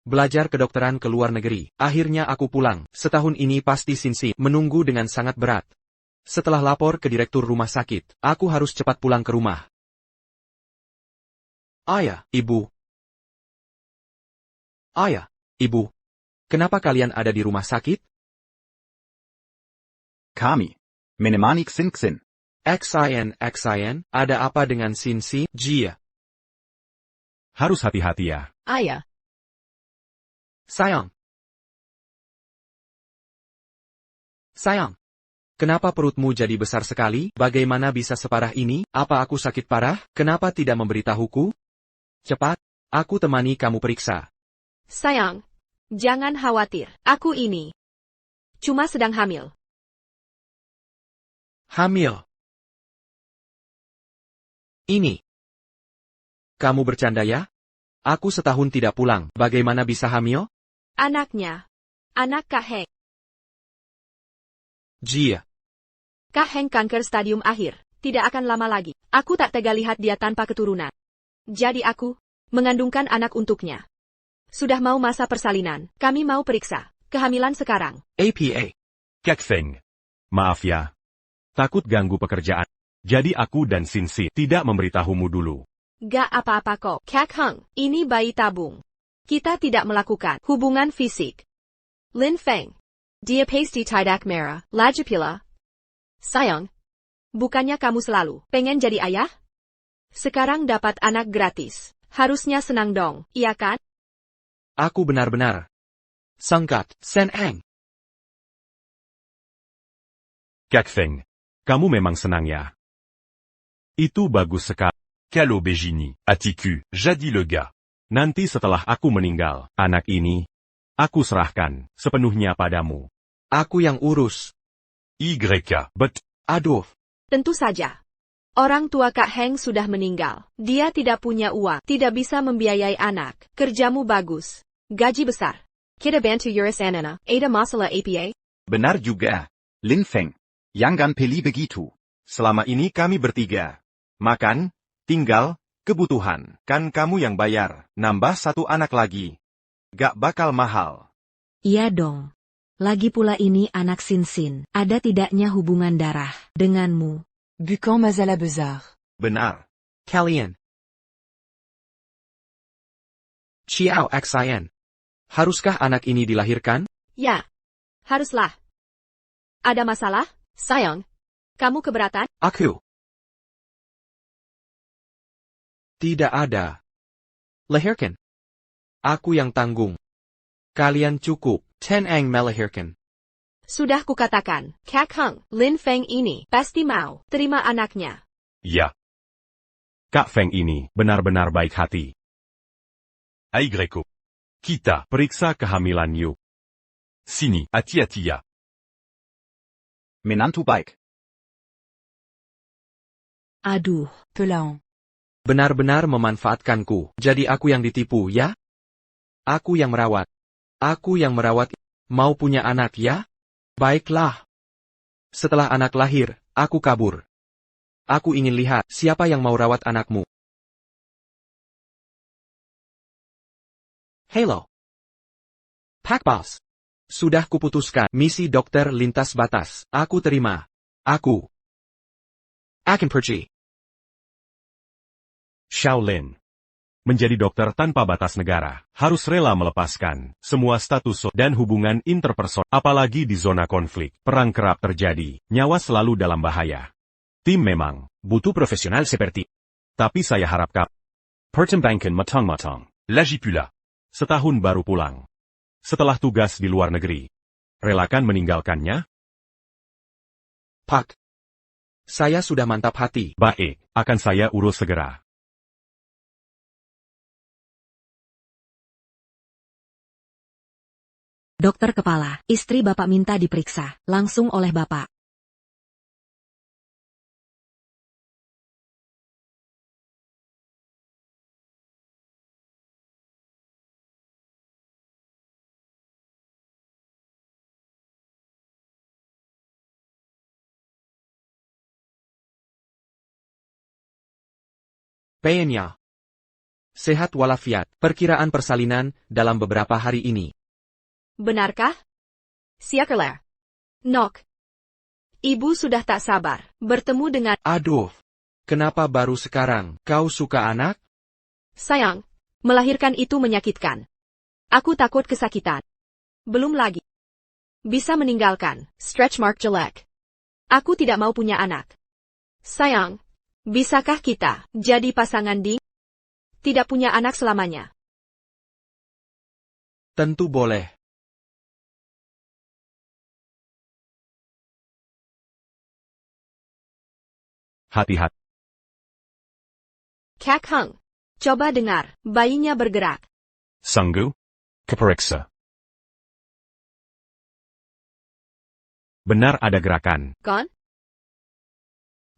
Belajar kedokteran ke luar negeri. Akhirnya aku pulang. Setahun ini pasti Sinsi menunggu dengan sangat berat. Setelah lapor ke direktur rumah sakit, aku harus cepat pulang ke rumah. Ayah, ibu. Ayah, ibu. Kenapa kalian ada di rumah sakit? Kami. Menemani Xinxin. XIN, ada apa dengan Sinsi, Jia? Harus hati-hati ya. Ayah. Sayang. Sayang. Kenapa perutmu jadi besar sekali? Bagaimana bisa separah ini? Apa aku sakit parah? Kenapa tidak memberitahuku? Cepat, aku temani kamu periksa. Sayang. Jangan khawatir. Aku ini cuma sedang hamil. Hamil. Ini. Kamu bercanda ya? Aku setahun tidak pulang. Bagaimana bisa hamil? Anaknya. Anak Kak Heng. Jia. Kak Heng kanker stadium akhir. Tidak akan lama lagi. Aku tak tega lihat dia tanpa keturunan. Jadi aku mengandungkan anak untuknya. Sudah mau masa persalinan. Kami mau periksa kehamilan sekarang. APA. Kak Feng. Maaf ya. Takut ganggu pekerjaan. Jadi aku dan Sinsi tidak memberitahumu dulu. Gak apa-apa kok. Kak Heng, ini bayi tabung. Kita tidak melakukan hubungan fisik. Lin Feng. Dia pasti tidak merah. Lagi pula. Sayang. Bukannya kamu selalu pengen jadi ayah? Sekarang dapat anak gratis. Harusnya senang dong, iya kan? Aku benar-benar sangkat, Sen Eng. Kak Feng. Kamu memang senang ya. Itu bagus sekali. Kalau begini, atiku, jadi lega. Nanti setelah aku meninggal, anak ini, aku serahkan sepenuhnya padamu. Aku yang urus. But, Aduh. Tentu saja. Orang tua Kak Heng sudah meninggal. Dia tidak punya uang, tidak bisa membiayai anak. Kerjamu bagus. Gaji besar. Kita bantu urus anana. Ada masalah APA? Benar juga. Lin Feng. Jangan pilih begitu. Selama ini kami bertiga. Makan, tinggal, kebutuhan. Kan kamu yang bayar. Nambah satu anak lagi. Gak bakal mahal. Iya dong. Lagi pula ini anak Sinsin. Ada tidaknya hubungan darah denganmu. Bukan masalah besar. Benar. Kalian. Xiao Xin. Haruskah anak ini dilahirkan? Ya. Haruslah. Ada masalah? Sayang. Kamu keberatan? Aku. Tidak ada. Lahirkan. Aku yang tanggung. Kalian cukup. Ten Ang melahirkan. Sudah kukatakan, Kak Heng, Lin Feng ini pasti mau terima anaknya. ya. Kak Feng ini benar-benar baik hati. Aigreko. Kita periksa kehamilan yuk. Sini, hati-hati ya. Menantu baik. Aduh, Pelan. Benar-benar memanfaatkanku. Jadi aku yang ditipu, ya? Aku yang merawat. Aku yang merawat. Mau punya anak, ya? Baiklah. Setelah anak lahir, aku kabur. Aku ingin lihat siapa yang mau rawat anakmu. Hello. Pak Boss. Sudah kuputuskan misi dokter lintas batas. Aku terima. Aku akan pergi. Shaolin. Menjadi dokter tanpa batas negara, harus rela melepaskan semua status dan hubungan interpersonal, apalagi di zona konflik. Perang kerap terjadi, nyawa selalu dalam bahaya. Tim memang butuh profesional seperti. Tapi saya harapkan pertimbangkan matang-matang. Lagi pula. Setahun baru pulang. Setelah tugas di luar negeri. Relakan meninggalkannya? Pak. Saya sudah mantap hati. Baik, akan saya urus segera. dokter kepala, istri Bapak minta diperiksa, langsung oleh Bapak. Bayanya. Sehat walafiat, perkiraan persalinan dalam beberapa hari ini. Benarkah? Siakerler. Nok. Ibu sudah tak sabar bertemu dengan... Aduh, kenapa baru sekarang kau suka anak? Sayang, melahirkan itu menyakitkan. Aku takut kesakitan. Belum lagi. Bisa meninggalkan, stretch mark jelek. Aku tidak mau punya anak. Sayang, bisakah kita jadi pasangan di... Tidak punya anak selamanya. Tentu boleh. Hati-hati. Kak Heng. Coba dengar, bayinya bergerak. Sungguh? Keperiksa. Benar ada gerakan. Gon?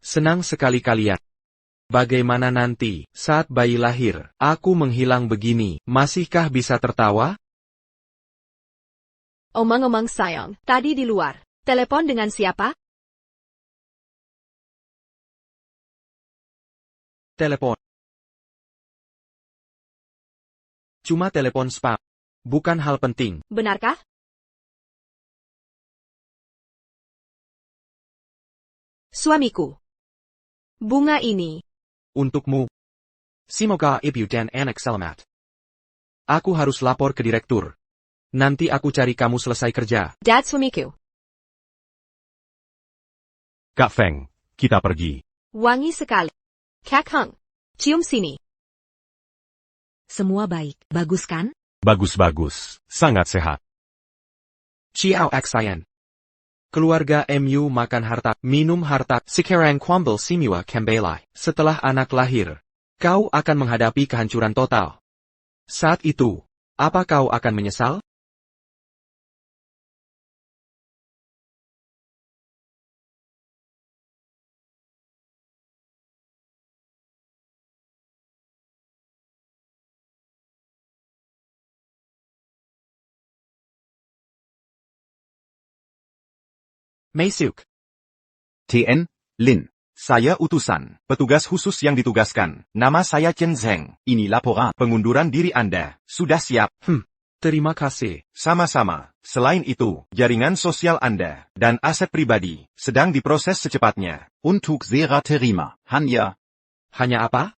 Senang sekali kalian. Bagaimana nanti, saat bayi lahir, aku menghilang begini, masihkah bisa tertawa? Omong-omong sayang, tadi di luar. Telepon dengan siapa? Telepon. Cuma telepon spam. Bukan hal penting. Benarkah? Suamiku. Bunga ini. Untukmu. Semoga ibu dan anak selamat. Aku harus lapor ke direktur. Nanti aku cari kamu selesai kerja. Dad suamiku. Kak Feng, kita pergi. Wangi sekali. Kak Heng. Cium sini. Semua baik, bagus kan? Bagus-bagus, sangat sehat. Ciao Aksayan. Keluarga MU makan harta, minum harta, sekarang kuambel simua kembali. Setelah anak lahir, kau akan menghadapi kehancuran total. Saat itu, apa kau akan menyesal? Masuk. TN, Lin. Saya utusan, petugas khusus yang ditugaskan. Nama saya Chen Zheng. Ini laporan pengunduran diri Anda. Sudah siap? Terima kasih. Sama-sama. Selain itu, jaringan sosial Anda dan aset pribadi sedang diproses secepatnya. Untuk Sera terima. Hanya, Hanya apa?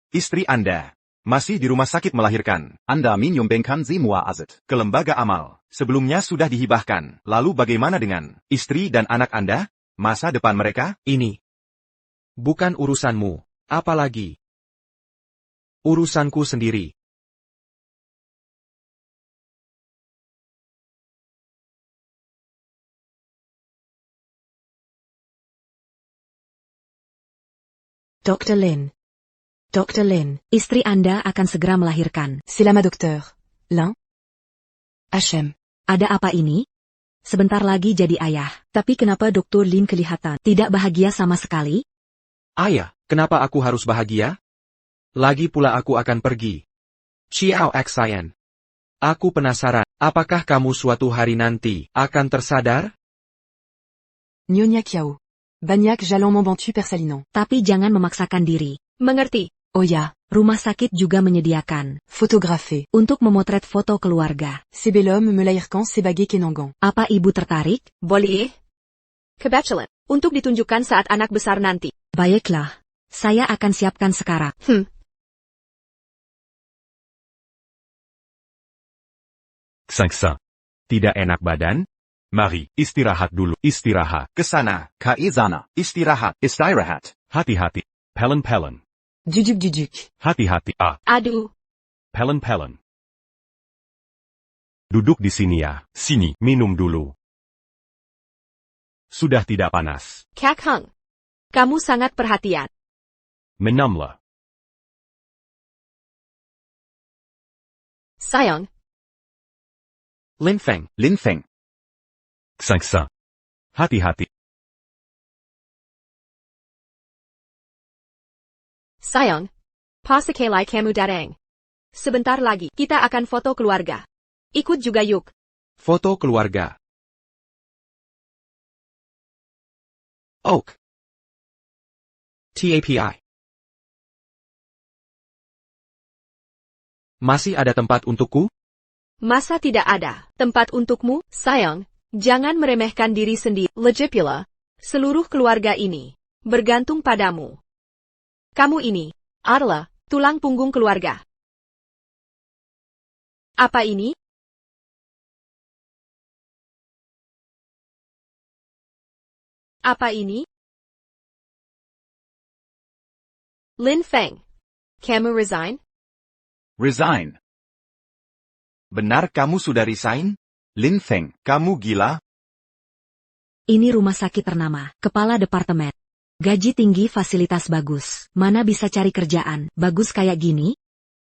Istri Anda masih di rumah sakit melahirkan. Anda menyumbangkan semua aset. Ke lembaga amal. Sebelumnya sudah dihibahkan. Lalu bagaimana dengan istri dan anak Anda? Masa depan mereka? Ini bukan urusanmu. Apalagi urusanku sendiri. Dr. Lin. Dr. Lin, istri Anda akan segera melahirkan. C'est là ma docteur. Lin. HM. Ada apa ini? Sebentar lagi jadi ayah. Tapi kenapa Dr. Lin kelihatan tidak bahagia sama sekali? Ayah, kenapa aku harus bahagia? Lagi pula aku akan pergi. Ciao Aksayan. Aku penasaran, apakah kamu suatu hari nanti akan tersadar? Nyonya Kiao. Banyak jalon mombantu persalinan. Tapi jangan memaksakan diri. Mengerti. Oh ya. Rumah sakit juga menyediakan Photographe. untuk memotret foto keluarga. Ces bel homme melahirkan sebagai kenangan. Apa ibu tertarik? Boleh? Kebetulan. Untuk ditunjukkan saat anak besar nanti. Baiklah. Saya akan siapkan sekarang. Sangsa. Tidak enak badan? Mari, istirahat dulu. Istirahat. Kesana. Kaizana. Istirahat. Istirahat. Hati-hati. Pelen-pelen. Duduk. Hati-hati. Aduh. Pelen-pelen. Duduk di sini ya. Sini, minum dulu. Sudah tidak panas. Kak Heng. Kamu sangat perhatian. Menamlah. Sayang. Lin Feng. Lin Feng. Sangsa. Hati-hati. Sayang. Pasakelai kamu datang. Sebentar lagi, kita akan foto keluarga. Ikut juga yuk. Foto keluarga. Oak. TAPI. Masih ada tempat untukku? Masa tidak ada tempat untukmu, sayang? Jangan meremehkan diri sendiri, Legipula. Seluruh keluarga ini bergantung padamu. Kamu ini adalah tulang punggung keluarga. Apa ini? Apa ini? Lin Feng. Kamu resign? Resign. Benar kamu sudah resign? Lin Feng. Kamu gila? Ini rumah sakit ternama, kepala departemen. Gaji tinggi, fasilitas bagus. Mana bisa cari kerjaan bagus kayak gini?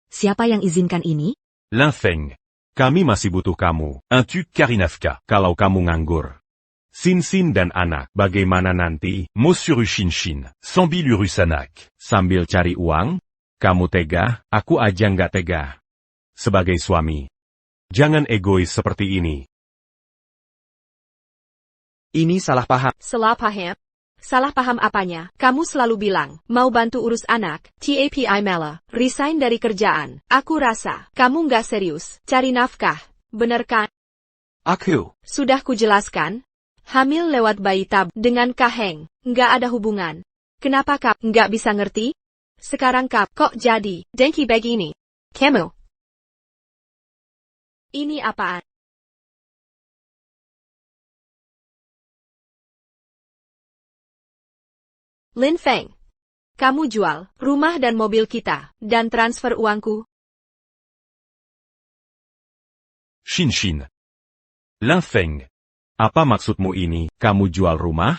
Siapa yang izinkan ini? Lin Feng. Kami masih butuh kamu. Un-tu Karinavka. Kalau kamu nganggur. Sin dan anak. Bagaimana nanti? Monsieur Shin. Sambil urus anak. Sambil cari uang? Kamu tega? Aku aja nggak tega. Sebagai suami. Jangan egois seperti ini. Ini salah paham. Salah paham? Salah paham apanya? Kamu selalu bilang, mau bantu urus anak, tapi malah resign dari kerjaan. Aku rasa, kamu nggak serius, cari nafkah, bener kan? Aku. Sudah kujelaskan? Hamil lewat bayi tab dengan Kaheng, nggak ada hubungan. Kenapa kap nggak bisa ngerti? Sekarang kap kok jadi dengki begini? Kamu. Ini apaan? Lin Feng. Kamu jual rumah dan mobil kita, dan transfer uangku. Shin. Lin Feng. Apa maksudmu ini? Kamu jual rumah?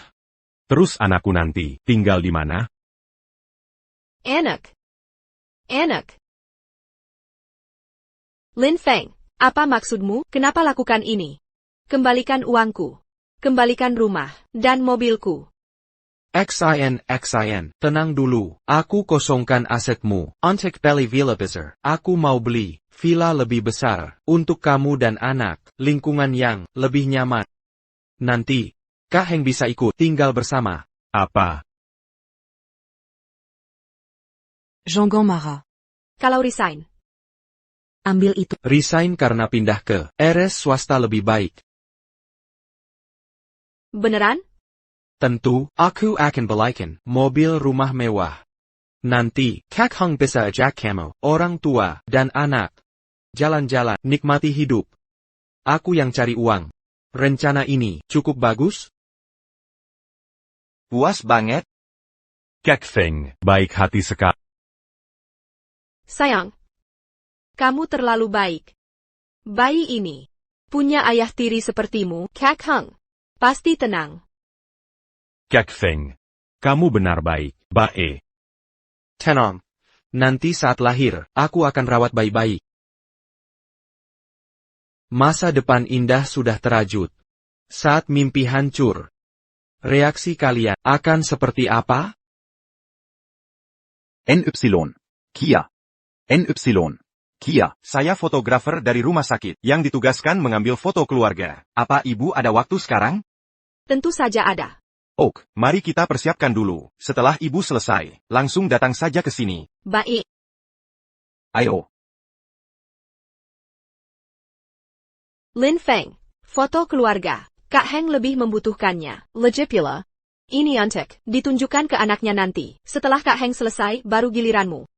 Terus anakku nanti tinggal di mana? Anak. Lin Feng, apa maksudmu? Kenapa lakukan ini? Kembalikan uangku. Kembalikan rumah dan mobilku. XIN. Tenang dulu. Aku kosongkan asetmu. Untuk beli villa besar. Aku mau beli villa lebih besar. Untuk kamu dan anak. Lingkungan yang lebih nyaman. Nanti, Kaheng bisa ikut tinggal bersama. Apa? Jean-Gon marah. Kalau resign. Ambil itu. Resign karena pindah ke RS swasta lebih baik. Beneran? Tentu, aku akan belikan mobil rumah mewah. Nanti, Kaheng bisa ajak kamu, orang tua, dan anak. Jalan-jalan, nikmati hidup. Aku yang cari uang. Rencana ini cukup bagus? Puas banget? Kaheng, baik hati sekali. Sayang. Kamu terlalu baik. Bayi ini punya ayah tiri sepertimu, Kaheng. Pasti tenang. Kaheng, kamu benar baik, bae. Tenang. Nanti saat lahir, aku akan rawat bayi-bayi. Masa depan indah sudah terajut. Saat mimpi hancur. Reaksi kalian akan seperti apa? NY. Kia. NY. Kia. Saya fotografer dari rumah sakit yang ditugaskan mengambil foto keluarga. Apa ibu ada waktu sekarang? Tentu saja ada. Ok, mari kita persiapkan dulu. Setelah ibu selesai, langsung datang saja ke sini. Baik. Ayo. Lin Feng. Foto keluarga. Kaheng lebih membutuhkannya. Legipula. Ini untuk ditunjukkan ke anaknya nanti. Setelah Kaheng selesai, baru giliranmu.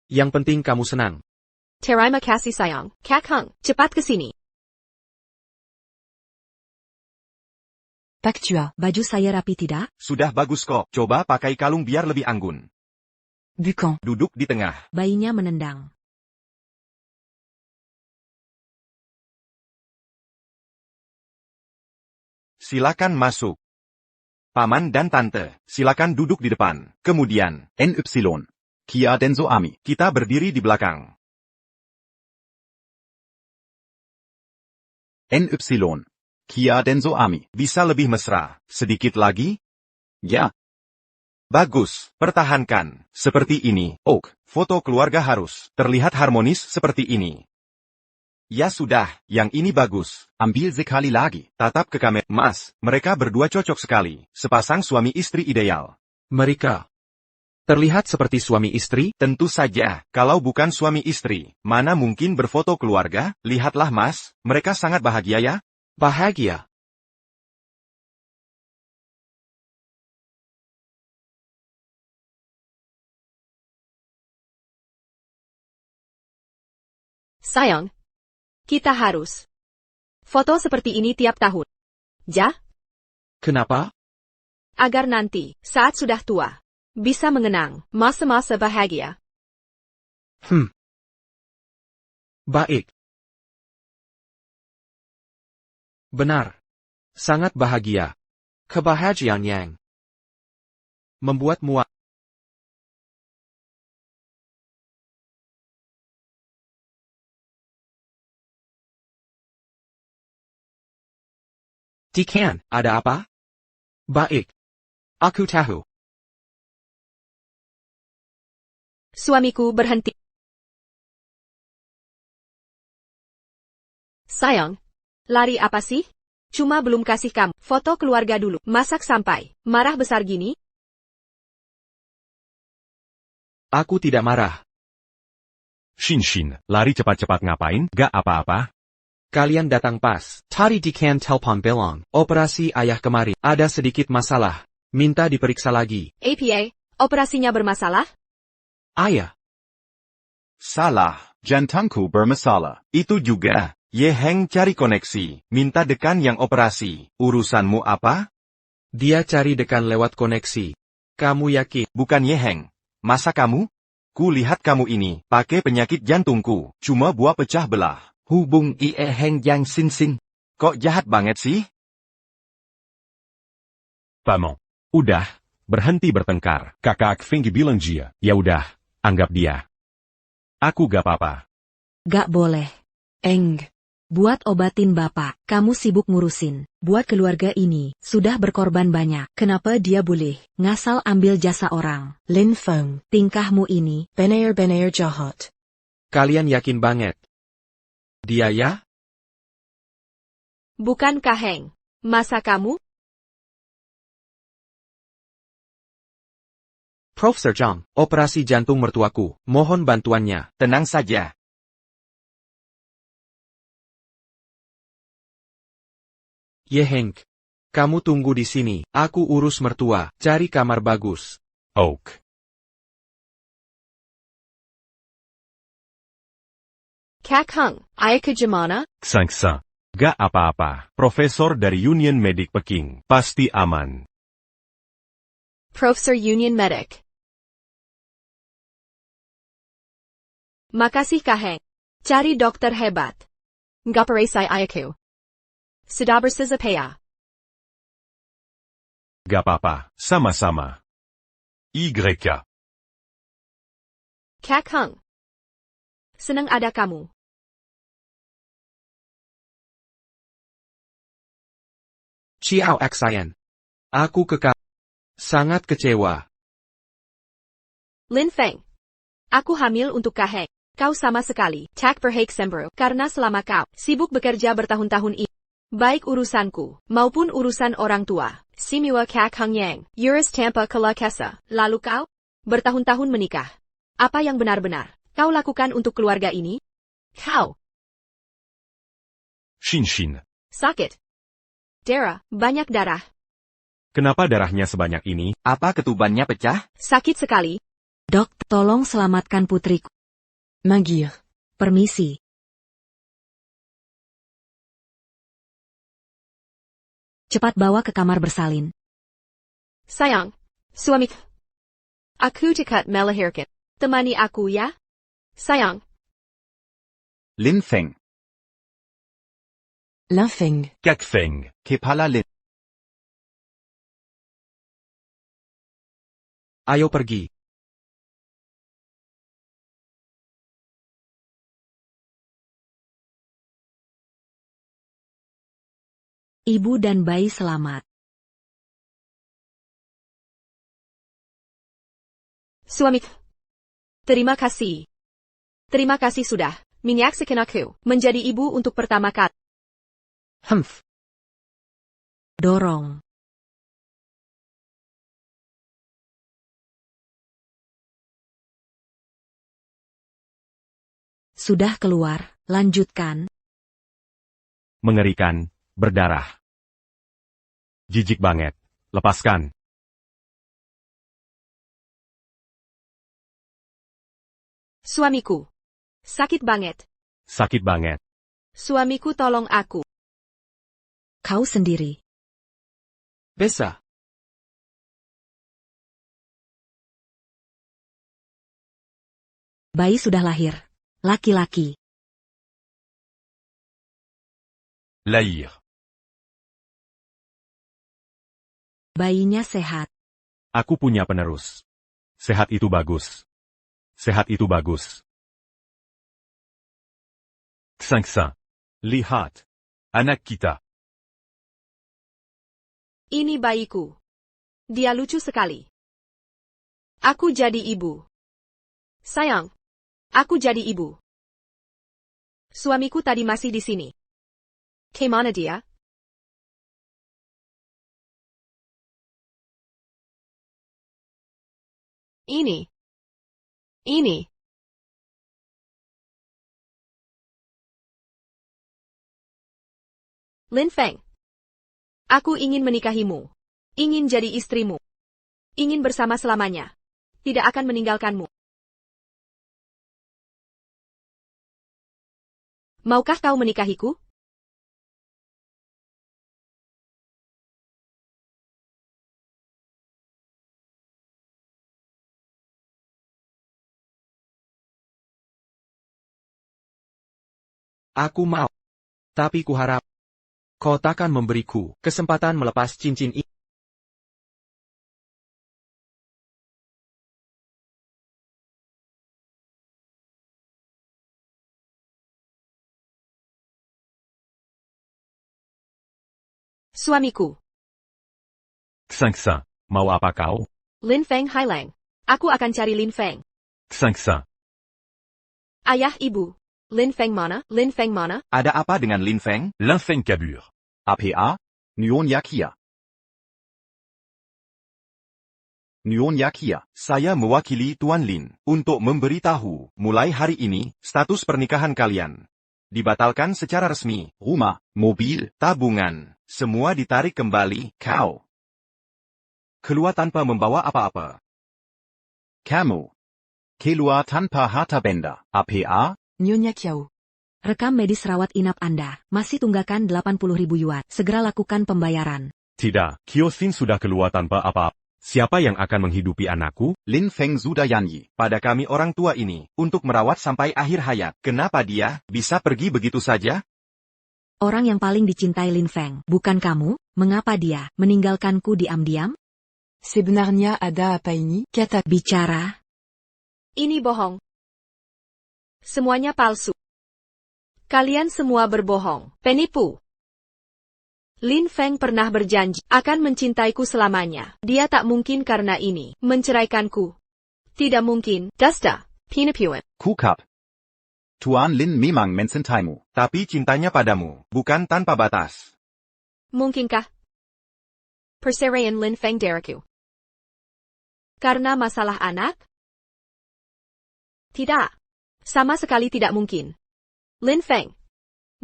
Yang penting kamu senang. Terima kasih sayang. Kaheng, cepat ke sini. Pactua. Baju saya rapi tidak? Sudah bagus kok. Coba pakai kalung biar lebih anggun. Bucan. Duduk di tengah. Bayinya menendang. Silakan masuk. Paman dan tante, silakan duduk di depan. Kemudian, NY. Kia Denso Ami. kita berdiri di belakang. NY. Kia Denso Ami. Bisa lebih mesra. Sedikit lagi? Ya. Bagus, pertahankan. Seperti ini. Ok, foto keluarga harus terlihat harmonis seperti ini. Ya sudah, yang ini bagus. Ambil sekali lagi. Tatap ke kamera. Mas, mereka berdua cocok sekali. Sepasang suami istri ideal. Mereka Terlihat seperti suami istri? Tentu saja, kalau bukan suami istri, mana mungkin berfoto keluarga? Lihatlah Mas, mereka sangat bahagia ya. Bahagia. Sayang, kita harus foto seperti ini tiap tahun. Ja? Kenapa? Agar nanti, saat sudah tua, bisa mengenang masa-masa bahagia. Baik. Benar. Sangat bahagia. Kebahagiaan yang membuat muak. Dekan, ada apa? Baik. Aku tahu. Suamiku berhenti. Sayang, lari apa sih? Cuma belum kasih kamu foto keluarga dulu. Masak sampai marah besar gini? Aku tidak marah. Shin, lari cepat-cepat ngapain? Gak apa-apa. Kalian datang pas. Tadi Dekan telpon bilang, operasi ayah kemari. Ada sedikit masalah. Minta diperiksa lagi. APA, operasinya bermasalah? Ayah. Salah, jantungku bermasalah. Itu juga. Ye Heng cari koneksi, minta Dekan yang operasi. Urusanmu apa? Dia cari Dekan lewat koneksi. Kamu yakin? Bukan Ye Heng. Masa kamu? Ku lihat kamu ini, pakai penyakit jantungku, cuma buah pecah belah. Hubung Ie Heng yang Sin. Kok jahat banget sih? Paman. Udah, berhenti bertengkar. Kakak Finggi bilang dia. Ya udah, anggap dia. Aku gak apa-apa. Gak boleh. Eng. Buat obatin bapak, kamu sibuk ngurusin. Buat keluarga ini, sudah berkorban banyak. Kenapa dia boleh ngasal ambil jasa orang? Lin Feng. Tingkahmu ini, Benar-benar jahat. Kalian yakin banget? Dia ya? Bukan Kaheng. Masa kamu? Profesor Zhang, operasi jantung mertuaku. Mohon bantuannya. Tenang saja. Ye Heng. Kamu tunggu di sini. Aku urus mertua. Cari kamar bagus. Oak. Kak Hung, ayah ke Jemana? Sang. Gak apa-apa. Profesor dari Union Medik Peking. Pasti aman. Profesor Union Medic. Makasih Kaheng. Cari dokter hebat. Nggak peresai ayahku. Sudah bersesapaya. Gak apa-apa. Sama-sama. YK. Kak Hung. Senang ada kamu. Chiao Xian. Aku sangat kecewa. Lin Feng. Aku hamil untuk Kaheng. Kau sama sekali tak berhak sembroh karena selama kau sibuk bekerja bertahun-tahun ini. Baik urusanku maupun urusan orang tua. Simua Kak Hung Yang. Urus tanpa kelakesa. Lalu kau bertahun-tahun menikah. Apa yang benar-benar kau lakukan untuk keluarga ini? Kau Shin. sakit. Darah, banyak darah. Kenapa darahnya sebanyak ini? Apa ketubannya pecah? Sakit sekali. Dok, tolong selamatkan putriku. Magir. Permisi. Cepat bawa ke kamar bersalin. Sayang, suami. Aku dekat melahirkan. Temani aku ya. Sayang. Lin Feng. Lin Feng. Kak Feng. Kepala Lin. Ayo pergi. Ibu dan bayi selamat. Suami. Terima kasih. Terima kasih sudah menyaksikan aku menjadi ibu untuk pertama kali. Dorong. Sudah keluar, lanjutkan. Mengerikan, berdarah. Jijik banget. Lepaskan. Suamiku. Sakit banget. Sakit banget. Suamiku tolong aku. Kau sendiri. Besa. Bayi sudah lahir. Laki-laki. Lahir. Bayinya sehat. Aku punya penerus. Sehat itu bagus. Sehat itu bagus. Sangsa. Lihat. Anak kita. Ini bayiku. Dia lucu sekali. Aku jadi ibu. Sayang. Aku jadi ibu. Suamiku tadi masih di sini. Kemana dia? Ini. Lin Feng. Aku ingin menikahimu. Ingin jadi istrimu. Ingin bersama selamanya. Tidak akan meninggalkanmu. Maukah kau menikahiku? Aku mau. Tapi kuharap kau takkan memberiku kesempatan melepas cincin ini. Suamiku. Sangsa. Mau apa kau? Lin Feng Hailang. Aku akan cari Lin Feng. Sangsa. Ayah ibu. Lin Feng mana? Lin Feng mana? Ada apa dengan Lin Feng? L'infeng kabur. APA, Nyonya Kia. Nyonya Kia. Saya mewakili Tuan Lin untuk memberitahu, mulai hari ini, status pernikahan kalian dibatalkan secara resmi. Rumah, mobil, Tabungan, semua ditarik kembali. Kau keluar tanpa membawa apa-apa. kamu. Keluar tanpa harta benda. APA, Nyonya Kiao. Rekam medis rawat inap Anda. Masih tunggakan 80.000 yuan. Segera lakukan pembayaran. Tidak, Kyosin sudah keluar tanpa apa-apa. Siapa yang akan menghidupi anakku? Lin Feng Zudayanyi. Pada kami orang tua ini, untuk merawat sampai akhir hayat. Kenapa dia bisa pergi begitu saja? Orang yang paling dicintai Lin Feng, bukan kamu? Mengapa dia meninggalkanku diam-diam? Sebenarnya ada apa ini? Kata Bicara. Ini bohong. Semuanya palsu. Kalian semua berbohong. Penipu. Lin Feng pernah berjanji akan mencintaiku selamanya. Dia tak mungkin karena ini menceraikanku. Tidak mungkin. Dusta. Penipuan. Kukap. Tuan Lin memang mencintaimu. Tapi cintanya padamu, bukan tanpa batas. Mungkinkah? Perceraian Lin Feng dariku. Karena masalah anak? Tidak. Sama sekali tidak mungkin. Lin Feng.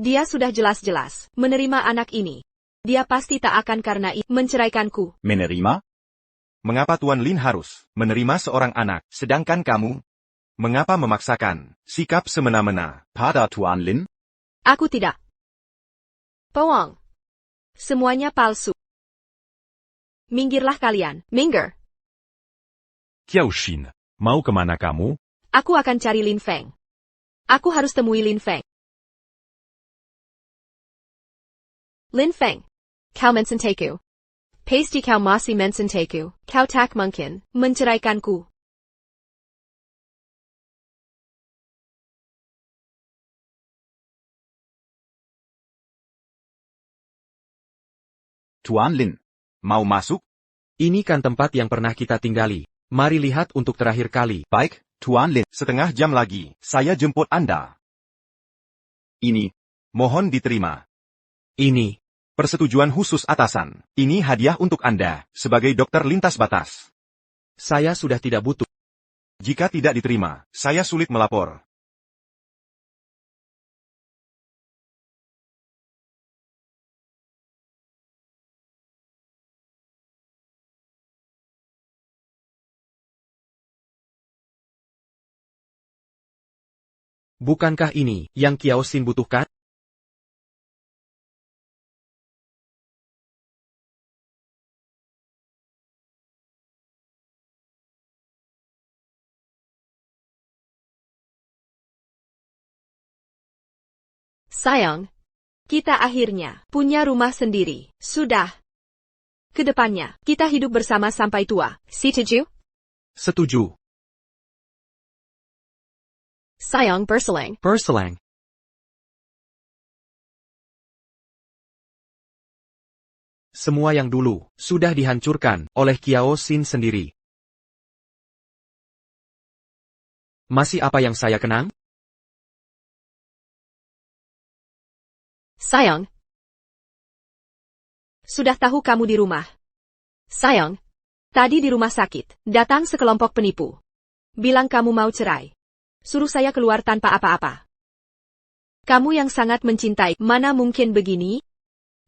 Dia sudah jelas-jelas menerima anak ini. Dia pasti tak akan karena itu menceraikanku. Menerima? Mengapa Tuan Lin harus menerima seorang anak, sedangkan kamu? Mengapa memaksakan sikap semena-mena? Pada Tuan Lin? Aku tidak. Bohong. Semuanya palsu. Minggirlah kalian. Minggir. Kyosin. Mau kemana kamu? Aku akan cari Lin Feng. Aku harus temui Lin Feng. Lin Feng. Kau mencintaku. Pasti kau masih mencintaku. Kau tak mungkin menceraikanku. Tuan Lin, mau masuk? Ini kan tempat yang pernah kita tinggali. Mari lihat untuk terakhir kali. Baik, Tuan Lin. Setengah jam lagi, saya jemput Anda. Ini. Mohon diterima. Ini. Persetujuan khusus atasan. Ini hadiah untuk Anda, sebagai dokter lintas batas. Saya sudah tidak butuh. Jika tidak diterima, saya sulit melapor. Bukankah ini yang Kiao Xin butuhkan? Sayang, kita akhirnya punya rumah sendiri. Sudah. Kedepannya, kita hidup bersama sampai tua. Setuju? Setuju. Sayang berselang. Berselang. Semua yang dulu sudah dihancurkan oleh Kiao Xin sendiri. Masih apa yang saya kenang? Sayang. Sudah tahu kamu di rumah. Sayang. Tadi di rumah sakit, datang sekelompok penipu. Bilang kamu mau cerai. Suruh saya keluar tanpa apa-apa. Kamu yang sangat mencintai, mana mungkin begini?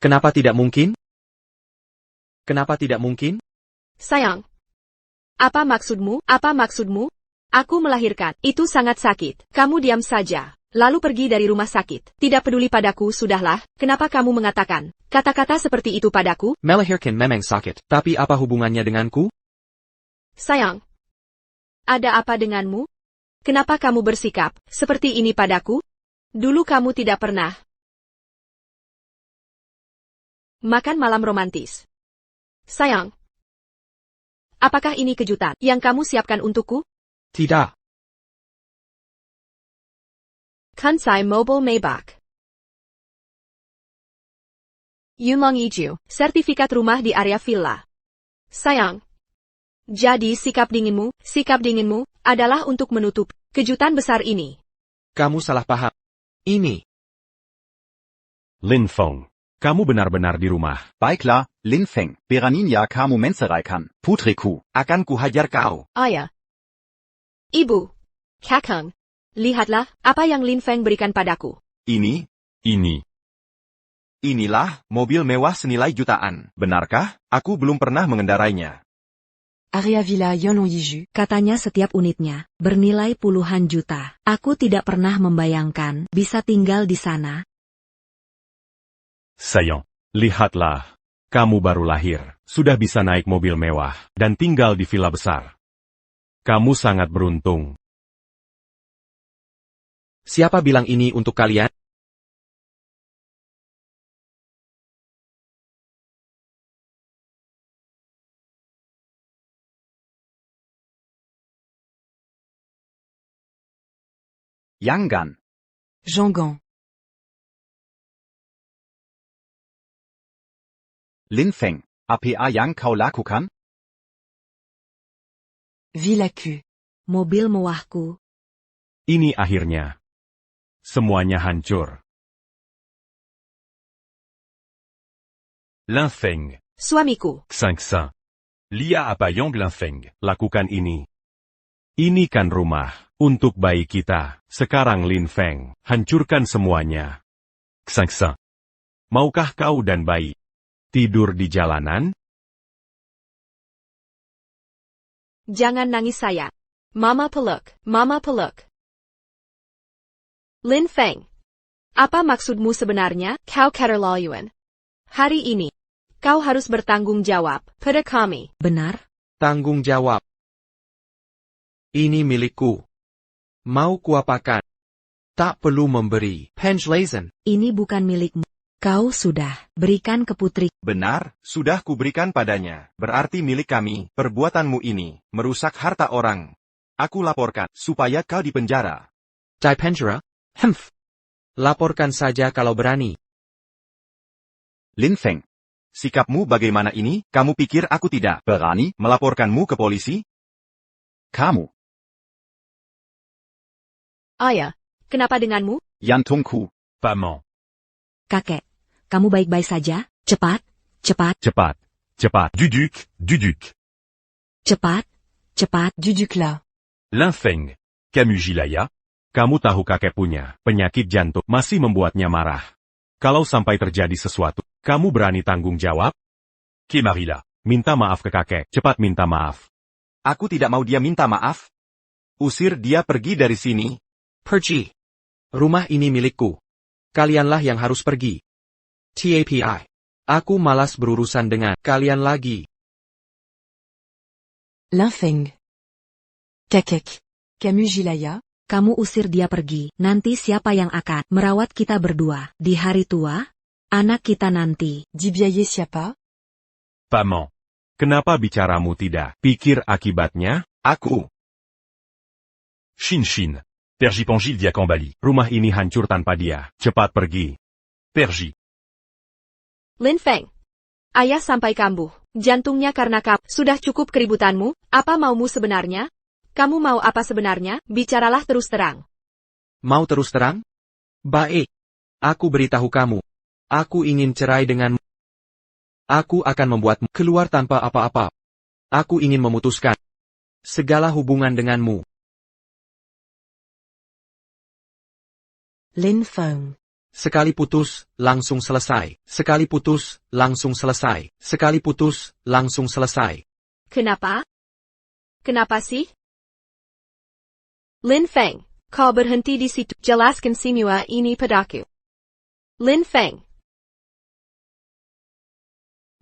Kenapa tidak mungkin? Kenapa tidak mungkin? Sayang. Apa maksudmu? Apa maksudmu? Aku melahirkan, itu sangat sakit. Kamu diam saja. Lalu pergi dari rumah sakit. Tidak peduli padaku, sudahlah. Kenapa kamu mengatakan kata-kata seperti itu padaku? Melahirkan memang sakit, tapi apa hubungannya denganku? Sayang. Ada apa denganmu? Kenapa kamu bersikap seperti ini padaku? Dulu kamu tidak pernah makan malam romantis. Sayang. Apakah ini kejutan yang kamu siapkan untukku? Tidak. Kansai Mobile Maybach. Yunlong Iju, sertifikat rumah di area villa. Sayang. Jadi sikap dinginmu, adalah untuk menutup kejutan besar ini. Kamu salah paham. Ini. Lin Feng, kamu benar-benar di rumah. Baiklah, Lin Feng, beranin ya kamu menceraikan putriku. Akan kuhajar kau. Ayah. Ibu. Kakang. Lihatlah, apa yang Lin Feng berikan padaku. Ini, inilah mobil mewah senilai jutaan. Benarkah? Aku belum pernah mengendarainya. Area Villa Yonlong Yiju. Katanya setiap unitnya bernilai puluhan juta. Aku tidak pernah membayangkan bisa tinggal di sana. Sayang, lihatlah. Kamu baru lahir, sudah bisa naik mobil mewah, dan tinggal di villa besar. Kamu sangat beruntung. Siapa bilang ini untuk kalian? Yang Gan. Jean Gan. Lin Feng, apa yang kau lakukan? Villa Q. Mobil mewahku. Ini akhirnya. Semuanya hancur. Lin Feng, Suamiku. Xingxin. Lia apa yang Lin Feng lakukan ini? Ini kan rumah untuk bayi kita. Sekarang Lin Feng, hancurkan semuanya. Xingxin. Maukah kau dan bayi tidur di jalanan? Jangan nangis saya. Mama peluk, Mama peluk. Lin Feng. Apa maksudmu sebenarnya? Kau keterlaluan. Hari ini, kau harus bertanggung jawab pada kami. Benar? Tanggung jawab. Ini milikku. Mau kuapakan? Tak perlu memberi. Penjelasan. Ini bukan milikmu. Kau sudah berikan ke putri. Benar, sudah kuberikan padanya. Berarti milik kami. Perbuatanmu ini merusak harta orang. Aku laporkan supaya kau dipenjara. Di penjara? Laporkan saja kalau berani. Lin Feng, sikapmu bagaimana ini? Kamu pikir aku tidak berani melaporkanmu ke polisi? Kamu, Ayah, kenapa denganmu? Yan Tungku. Paman. Kakek, kamu baik-baik saja? Cepat, cepat, Cepat, cepat. Duduk. cepat, cepat. Duduk là. Lin Feng, Camus Gilaya. Kamu tahu kakek punya penyakit jantung masih membuatnya marah. Kalau sampai terjadi sesuatu, kamu berani tanggung jawab? Kimarila, minta maaf ke kakek. Cepat minta maaf. Aku tidak mau dia minta maaf. Usir dia pergi dari sini. Pergi. Rumah ini milikku. Kalianlah yang harus pergi. TAPI. Aku malas berurusan dengan kalian lagi. Linfeng. Kakek. Camus Gilaya. Kamu usir dia pergi. Nanti siapa yang akan merawat kita berdua di hari tua? Anak kita nanti. Dibiaye siapa? Paman. Kenapa bicaramu tidak pikir akibatnya? Aku. Shin Shin. Perjipangil Diakambali. Rumah ini hancur tanpa dia. Cepat pergi. Pergi. Lin Feng. Ayah sampai kambuh. Jantungnya karena kamu. Sudah cukup keributanmu, apa maumu sebenarnya? Kamu mau apa sebenarnya? Bicaralah terus terang. Mau terus terang? Baik. Aku beritahu kamu. Aku ingin cerai denganmu. Aku akan membuatmu keluar tanpa apa-apa. Aku ingin memutuskan segala hubungan denganmu. Linfeng. Sekali putus, langsung selesai. Sekali putus, langsung selesai. Sekali putus, langsung selesai. Kenapa? Kenapa sih? Lin Feng, kau berhenti di situ. Jelaskan semua ini padaku. Lin Feng.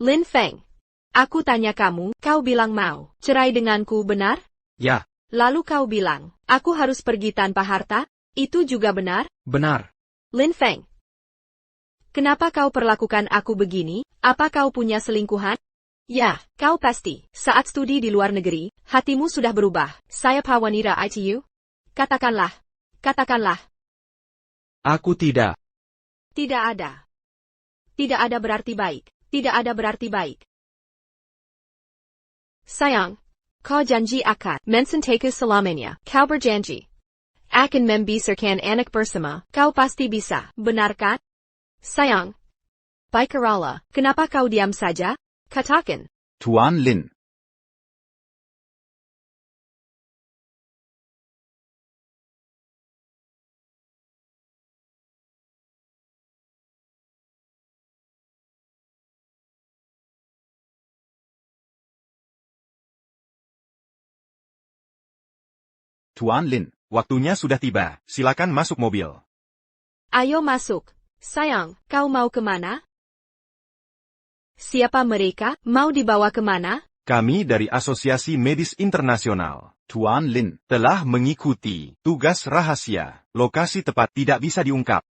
Lin Feng. Aku tanya kamu, kau bilang mau cerai denganku, benar? Ya, Lalu kau bilang, aku harus pergi tanpa harta? Itu juga benar? benar. Lin Feng. Kenapa kau perlakukan aku begini? Apa kau punya selingkuhan? Ya, kau pasti. Saat studi di luar negeri, hatimu sudah berubah. Saya wanita ITU? Katakanlah. Katakanlah. Aku tidak. Tidak ada. Tidak ada berarti baik. Tidak ada berarti baik. Sayang, kau janji akan mensantaku selamanya. Kau berjanji akan membesarkan anak bersama. Kau pasti bisa, benar kan? Sayang. Baik Kerala, kenapa kau diam saja? Katakan. Tuan Lin. Tuan Lin. Waktunya sudah tiba. Silakan masuk mobil. Ayo masuk. Sayang, kau mau kemana? Siapa mereka? Mau dibawa kemana? Kami dari Asosiasi Medis Internasional Tuan Lin. telah mengikuti tugas rahasia. Lokasi tepat tidak bisa diungkap.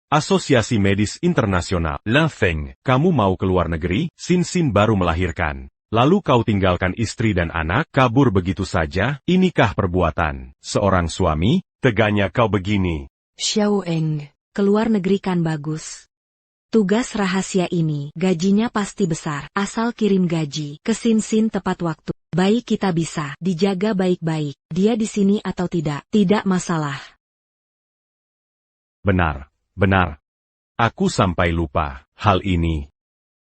Asosiasi Medis Internasional. Linfeng. Kamu mau keluar negeri? Sin Sin baru melahirkan. Lalu kau tinggalkan istri dan anak, kabur begitu saja? Inikah perbuatan seorang suami? Teganya kau begini. Xiao Eng. Keluar negeri kan bagus. Tugas rahasia ini, gajinya pasti besar. Asal kirim gaji ke Sin Sin tepat waktu. Baik kita bisa dijaga baik-baik. Dia di sini atau tidak, tidak masalah. Benar, benar. Aku sampai lupa hal ini.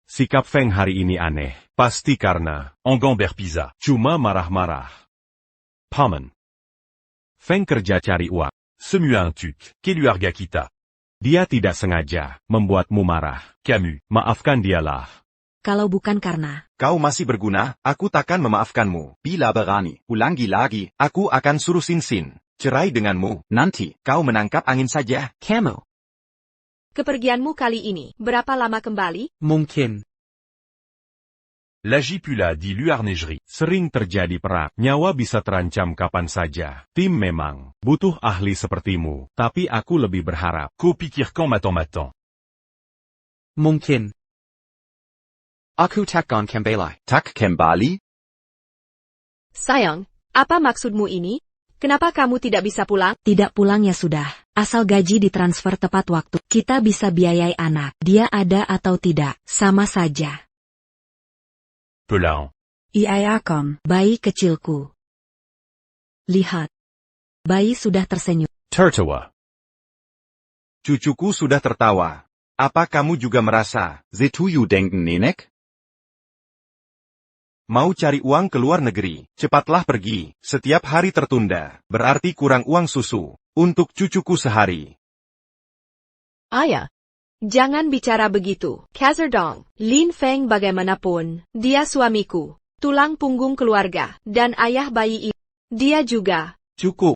Sikap Feng hari ini aneh. Pasti karena Engamber Pizza cuma marah-marah. Paman. Feng kerja cari uang. Semua un truc, keluarga kita. Dia tidak sengaja membuatmu marah. Camus, maafkan dialah. Kalau bukan karena Kau masih berguna, aku takkan memaafkanmu. Bila berani, ulangi lagi. Aku akan suruh Sin Sin cerai denganmu. Nanti, Kau menangkap angin saja. Kamu. Kepergianmu kali ini, berapa lama kembali? Mungkin. Lagipula di luar negeri. Sering terjadi perang. Nyawa bisa terancam kapan saja. Tim memang butuh ahli sepertimu. Tapi aku lebih berharap. Kau pikir kau matang-matang. Mungkin. Aku takkan kembali. tak kembali? Sayang, apa maksudmu ini? Kenapa kamu tidak bisa pulang? tidak pulang ya sudah. Asal gaji ditransfer tepat waktu. Kita bisa biayai anak. Dia ada atau tidak, sama saja. Pelan. Iayakam. Bayi kecilku. Lihat. Bayi sudah tersenyum. Tertawa. Cucuku sudah tertawa. Apa kamu juga merasa Setuju denken nenek? mau cari uang ke luar negeri? Cepatlah pergi. Setiap hari tertunda, berarti kurang uang susu untuk cucuku sehari. Ayah. Jangan bicara begitu. Kazerdong, Lin Feng bagaimanapun, dia suamiku, tulang punggung keluarga, dan ayah bayi ini. Dia juga. Cukup.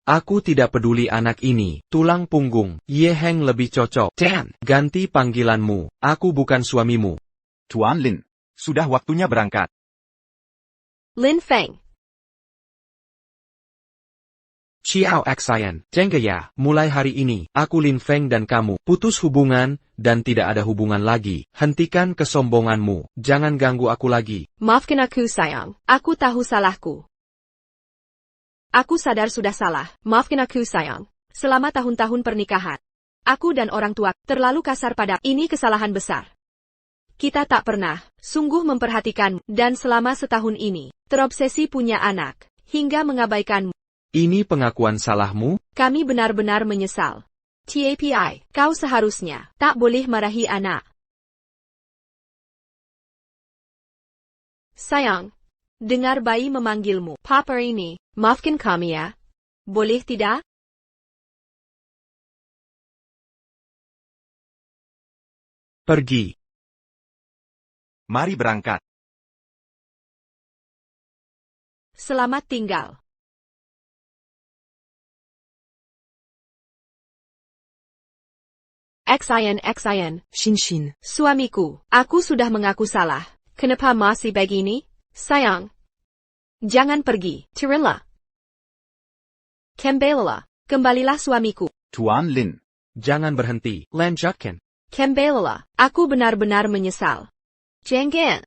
Aku tidak peduli anak ini, tulang punggung, Ye Heng lebih cocok. Dan, ganti panggilanmu, aku bukan suamimu. Tuan Lin, sudah waktunya berangkat. Lin Feng. Xiao Xian, Jengge ya, mulai hari ini, aku Lin Feng dan kamu, putus hubungan, dan tidak ada hubungan lagi. Hentikan kesombonganmu, jangan ganggu aku lagi. Maafkan aku sayang, aku tahu salahku. Aku sadar sudah salah, maafkan aku sayang. Selama tahun-tahun pernikahan, aku dan orang tua terlalu kasar pada ini kesalahan besar. Kita tak pernah, sungguh memperhatikanmu, dan selama setahun ini, terobsesi punya anak, hingga mengabaikanmu. Ini pengakuan salahmu? Kami benar-benar menyesal. TAPI, kau seharusnya tak boleh marahi anak. Sayang, dengar bayi memanggilmu, Papa ini, maafkan kami ya. Boleh tidak? Pergi. Mari berangkat. Selamat tinggal. Xian, Shin. suamiku, aku sudah mengaku salah. Kenapa masih begini? Sayang. Jangan pergi, Tirilla. Kembalilah, kembalilah suamiku. Tuan Lin. Jangan berhenti, lanjutkan. Kembalilah, aku benar-benar menyesal. Jangan.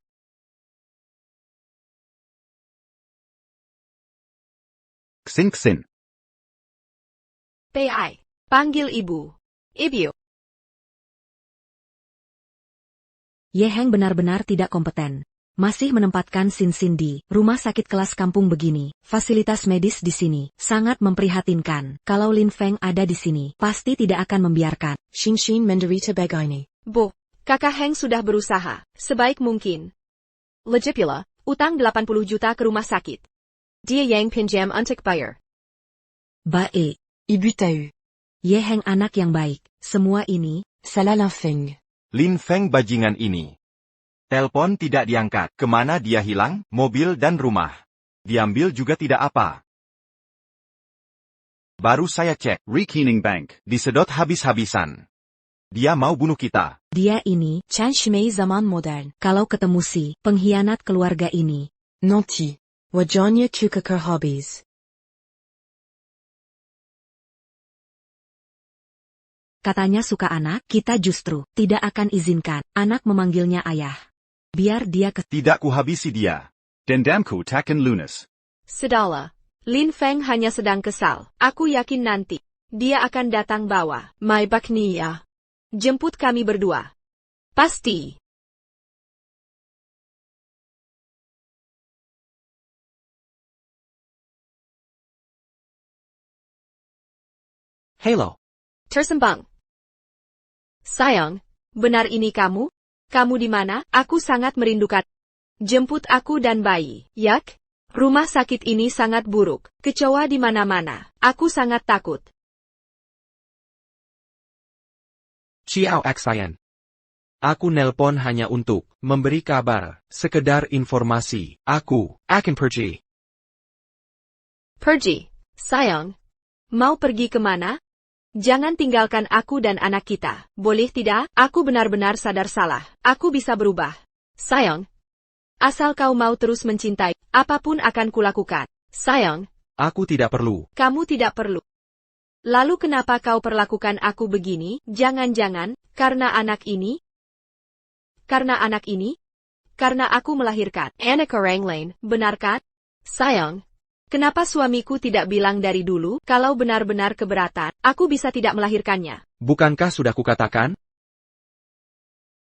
Xin. Pai, panggil ibu. Ibu. Ye Heng benar-benar tidak kompeten. Masih menempatkan Xin di rumah sakit kelas kampung begini. Fasilitas medis di sini sangat memprihatinkan. Kalau Lin Feng ada di sini, pasti tidak akan membiarkan. Shin menderita begini. Bu, kakak Heng sudah berusaha, sebaik mungkin. Lagipula, utang 80 juta ke rumah sakit. Dia yang pinjam untuk bayar. Baik. Ibu tahu. Ye Heng anak yang baik. Semua ini, Salah Lin Feng. Lin Feng bajingan ini. Telepon tidak diangkat. Kemana dia hilang? Mobil dan rumah. Diambil juga tidak apa. Baru saya cek. Rekening bank. Disedot habis-habisan. Dia mau bunuh kita. dia ini, Chan Shimei zaman modern. kalau ketemu si pengkhianat keluarga ini. Nanti. Wajahnya kukaker hobbies. Katanya suka anak, kita justru tidak akan izinkan anak memanggilnya ayah. Biar dia ke... Tidak kuhabisi dia. Dendamku takkan lunas. Sudahlah, Lin Feng hanya sedang kesal. Aku yakin nanti, dia akan datang bawa My Baknia. Jemput kami berdua. Pasti. Hello. Tersembang. Sayang, benar ini kamu? Kamu di mana? Aku sangat merindukan. Jemput aku dan bayi. Yak, rumah sakit ini sangat buruk. Kecoa di mana-mana. Aku sangat takut. Xiao Xian. Aku nelpon hanya untuk memberi kabar, sekedar informasi. Aku akan pergi. Pergi. Sayang, mau pergi kemana? Jangan tinggalkan aku dan anak kita. Boleh tidak? Aku benar-benar sadar salah. Aku bisa berubah. Sayang. Asal kau mau terus mencintai, apapun akan kulakukan. Sayang. Aku tidak perlu. Kamu tidak perlu. Lalu kenapa kau perlakukan aku begini? Jangan-jangan, karena anak ini? Karena anak ini? Karena aku melahirkan anak orang lain, benar kan? Sayang. Kenapa suamiku tidak bilang dari dulu, kalau benar-benar keberatan, aku bisa tidak melahirkannya? Bukankah sudah kukatakan?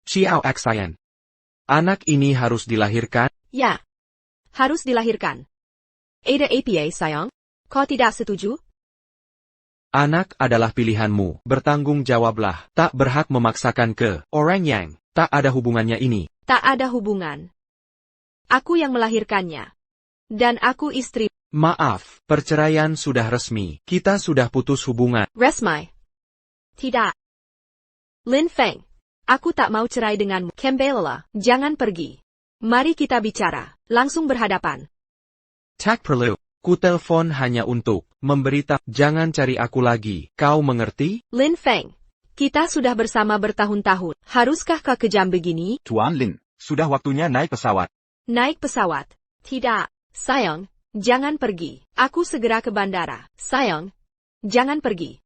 Xiao Xian. Anak ini harus dilahirkan? Ya. Harus dilahirkan. Ada APA sayang? Kau tidak setuju? Anak adalah pilihanmu, bertanggung jawablah, tak berhak memaksakan ke orang yang tak ada hubungannya ini. Tak ada hubungan. Aku yang melahirkannya. Dan aku istri. Maaf, perceraian sudah resmi, kita sudah putus hubungan. Resmi. Tidak. Lin Feng. Aku tak mau cerai denganmu. Kembalilah, jangan pergi. Mari kita bicara, langsung berhadapan. Tak perlu. Ku telepon hanya untuk memberitahu. Jangan cari aku lagi, kau mengerti? Lin Feng, kita sudah bersama bertahun-tahun. Haruskah kau kejam begini? Tuan Lin, Sudah waktunya naik pesawat. Naik pesawat. Tidak. Sayang, jangan pergi. Aku segera ke bandara. Sayang, jangan pergi.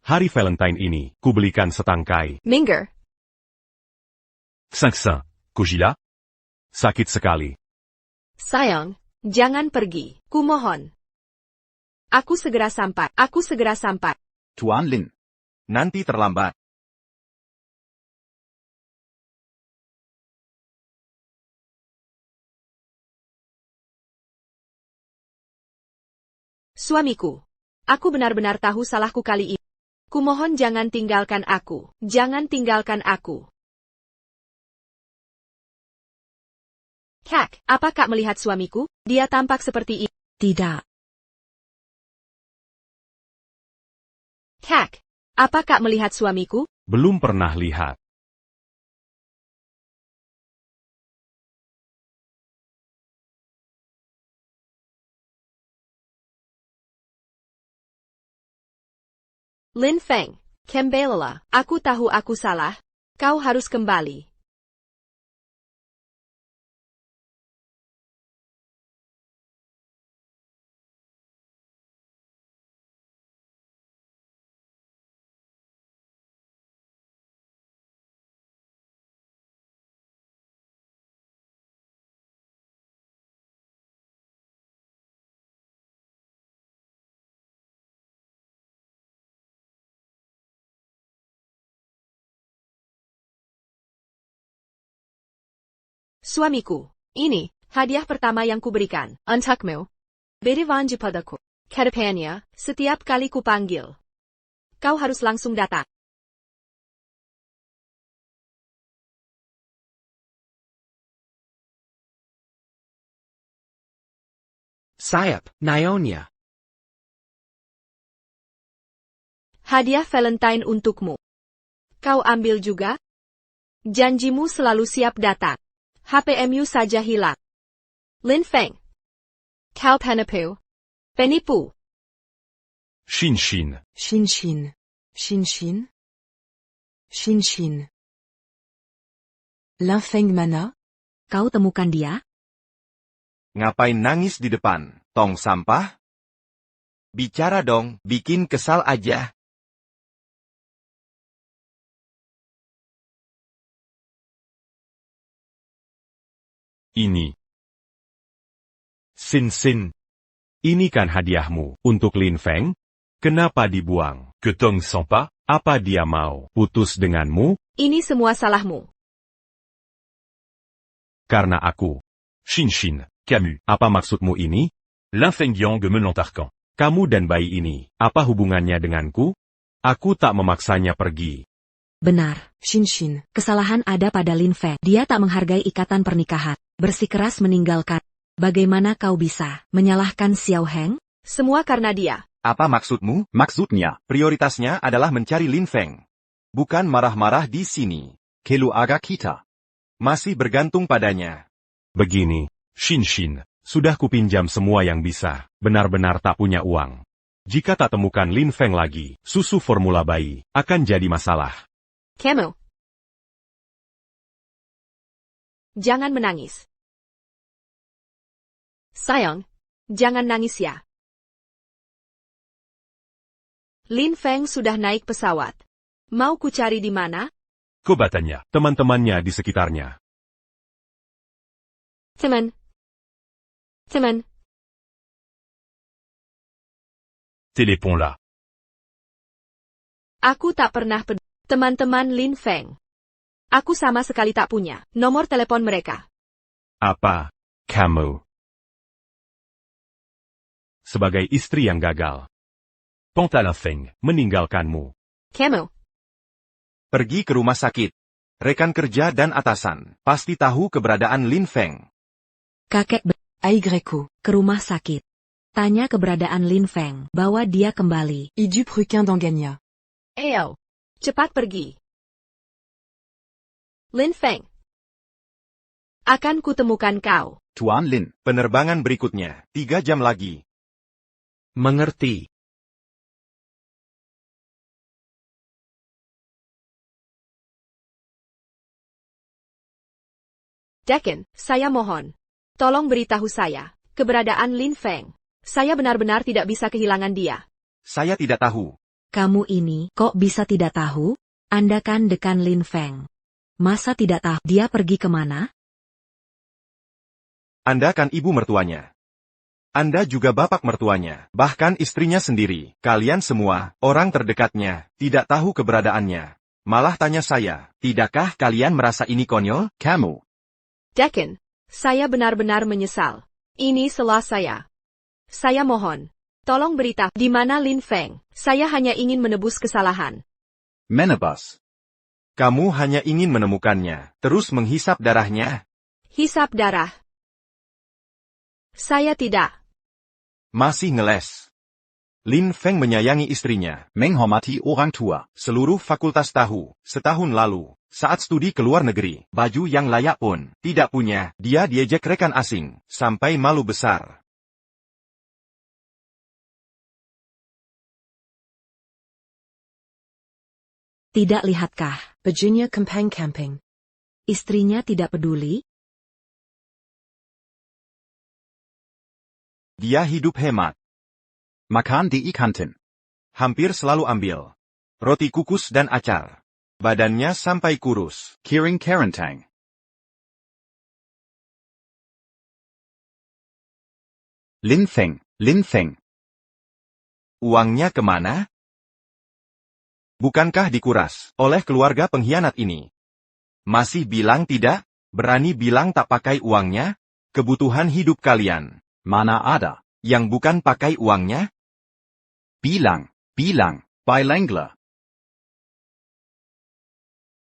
Hari Valentine ini, kubelikan setangkai. Minggir. 500. Kujila? Sakit sekali. Sayang, jangan pergi. Kumohon. Aku segera sampai. Aku segera sampai. Tuan Lin, Nanti terlambat. Suamiku. Aku benar-benar tahu salahku kali ini. Kumohon jangan tinggalkan aku. Jangan tinggalkan aku. Kak, apa Kak melihat suamiku? Dia tampak seperti ini. Tidak. Kak, apa Kak melihat suamiku? Belum pernah lihat. Lin Feng, kembalilah. Aku tahu aku salah. Kau harus kembali. Suamiku, ini hadiah pertama yang kuberikan. Untukmu. Berivan padaku. Kedepannya, setiap kali kupanggil, kau harus langsung datang. Sayap, Nyonya. Hadiah Valentine untukmu. Kau ambil juga? Janjimu selalu siap datang. HPMU saja hilang. Lin Feng. Kau penipu. Penipu. Shin Shin. Shin Shin. Shin Shin. Shin Shin. Lin Feng mana? Kau temukan dia? Ngapain nangis di depan, tong sampah? Bicara dong, bikin kesal aja. Ini. Sin Sin. Ini kan hadiahmu untuk Lin Feng? Kenapa dibuang? Ketong Sampa? Apa dia mau putus denganmu? Ini semua salahmu. Karena aku. Shin Shin. Camus. Apa maksudmu ini? Lin Feng Yang Gemelantarkan. Kamu dan bayi ini, apa hubungannya denganku? Aku tak memaksanya pergi. Benar. Shin Shin. Kesalahan ada pada Lin Feng. Dia tak menghargai ikatan pernikahan. Bersikeras meninggalkan. Bagaimana kau bisa menyalahkan Xiao Heng? Semua karena dia. Apa maksudmu? maksudnya, Prioritasnya adalah mencari Lin Feng. Bukan marah-marah di sini. keluarga kita. Masih bergantung padanya. Begini, Shin Shin, sudah kupinjam semua yang bisa, benar-benar tak punya uang. Jika tak temukan Lin Feng lagi, susu formula bayi akan jadi masalah. Kamu. Jangan menangis. Sayang, jangan nangis ya. Lin Feng sudah naik pesawat. Mau ku cari di mana? Kobatannya, teman-temannya di sekitarnya. Teman. Teman. Telepon-lah. Aku tak pernah peduli. Teman-teman Lin Feng. Aku sama sekali tak punya nomor telepon mereka. Apa? Kamu. Sebagai istri yang gagal. Lin Feng meninggalkanmu. Kamu. Pergi ke rumah sakit. Rekan kerja dan atasan pasti tahu keberadaan Lin Feng. Kakek Aigreco. ke rumah sakit. Tanya keberadaan Lin Feng, bawa dia kembali. Idu Pruquin d'Angania. Ayo. Cepat pergi. Lin Feng. Akan kutemukan kau. Tuan Lin, Penerbangan berikutnya, 3 jam lagi. Mengerti. Dekan, saya mohon. Tolong beritahu saya, keberadaan Lin Feng. Saya benar-benar tidak bisa kehilangan dia. Saya tidak tahu. Kamu ini kok bisa tidak tahu? Anda kan dekan Lin Feng. Masa tidak tahu dia pergi kemana? Anda kan ibu mertuanya. Anda juga bapak mertuanya, bahkan istrinya sendiri. Kalian semua, orang terdekatnya, tidak tahu keberadaannya. Malah tanya saya, tidakkah kalian merasa ini konyol? Kamu. Dekan, saya benar-benar menyesal. Ini salah saya. Saya mohon. Tolong beritahu di mana Lin Feng. Saya hanya ingin menebus kesalahan. Menebus. Kamu hanya ingin menemukannya, terus menghisap darahnya. Hisap darah. Saya tidak. Masih ngeles. Lin Feng menyayangi istrinya. Menghormati orang tua. Seluruh fakultas tahu, setahun lalu, saat studi ke luar negeri, baju yang layak pun tidak punya, dia diejek rekan asing, sampai malu besar. Tidak lihatkah? Virginia camping. Istrinya tidak peduli? Dia hidup hemat. Makan di kantin. Hampir selalu ambil roti kukus dan acar. Badannya sampai kurus. Kiring kerentang. Lin Feng. Uangnya kemana? Bukankah dikuras oleh keluarga pengkhianat ini? Masih bilang tidak? Berani bilang tak pakai uangnya? Kebutuhan hidup kalian. Mana ada. Yang bukan pakai uangnya? Bilang. Bilangle.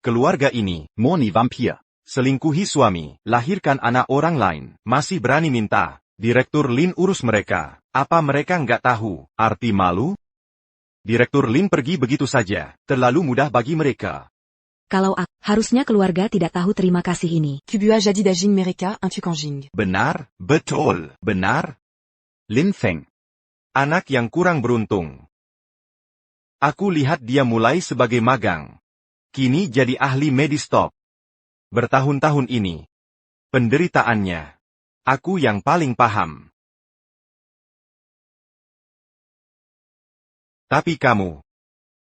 Keluarga ini, Murni vampir. selingkuhi suami, lahirkan anak orang lain, masih berani minta. Direktur Lin urus mereka. Apa mereka nggak tahu arti malu? Direktur Lin pergi begitu saja, terlalu mudah bagi mereka. Kalau harusnya keluarga tidak tahu terima kasih ini. Tu bua jadi dajing mereka un tukanjing. Benar, betul, benar. Lin Feng. Anak yang kurang beruntung. Aku lihat dia mulai sebagai magang. Kini jadi ahli medis top. Bertahun-tahun ini. Penderitaannya. Aku yang paling paham. Tapi kamu.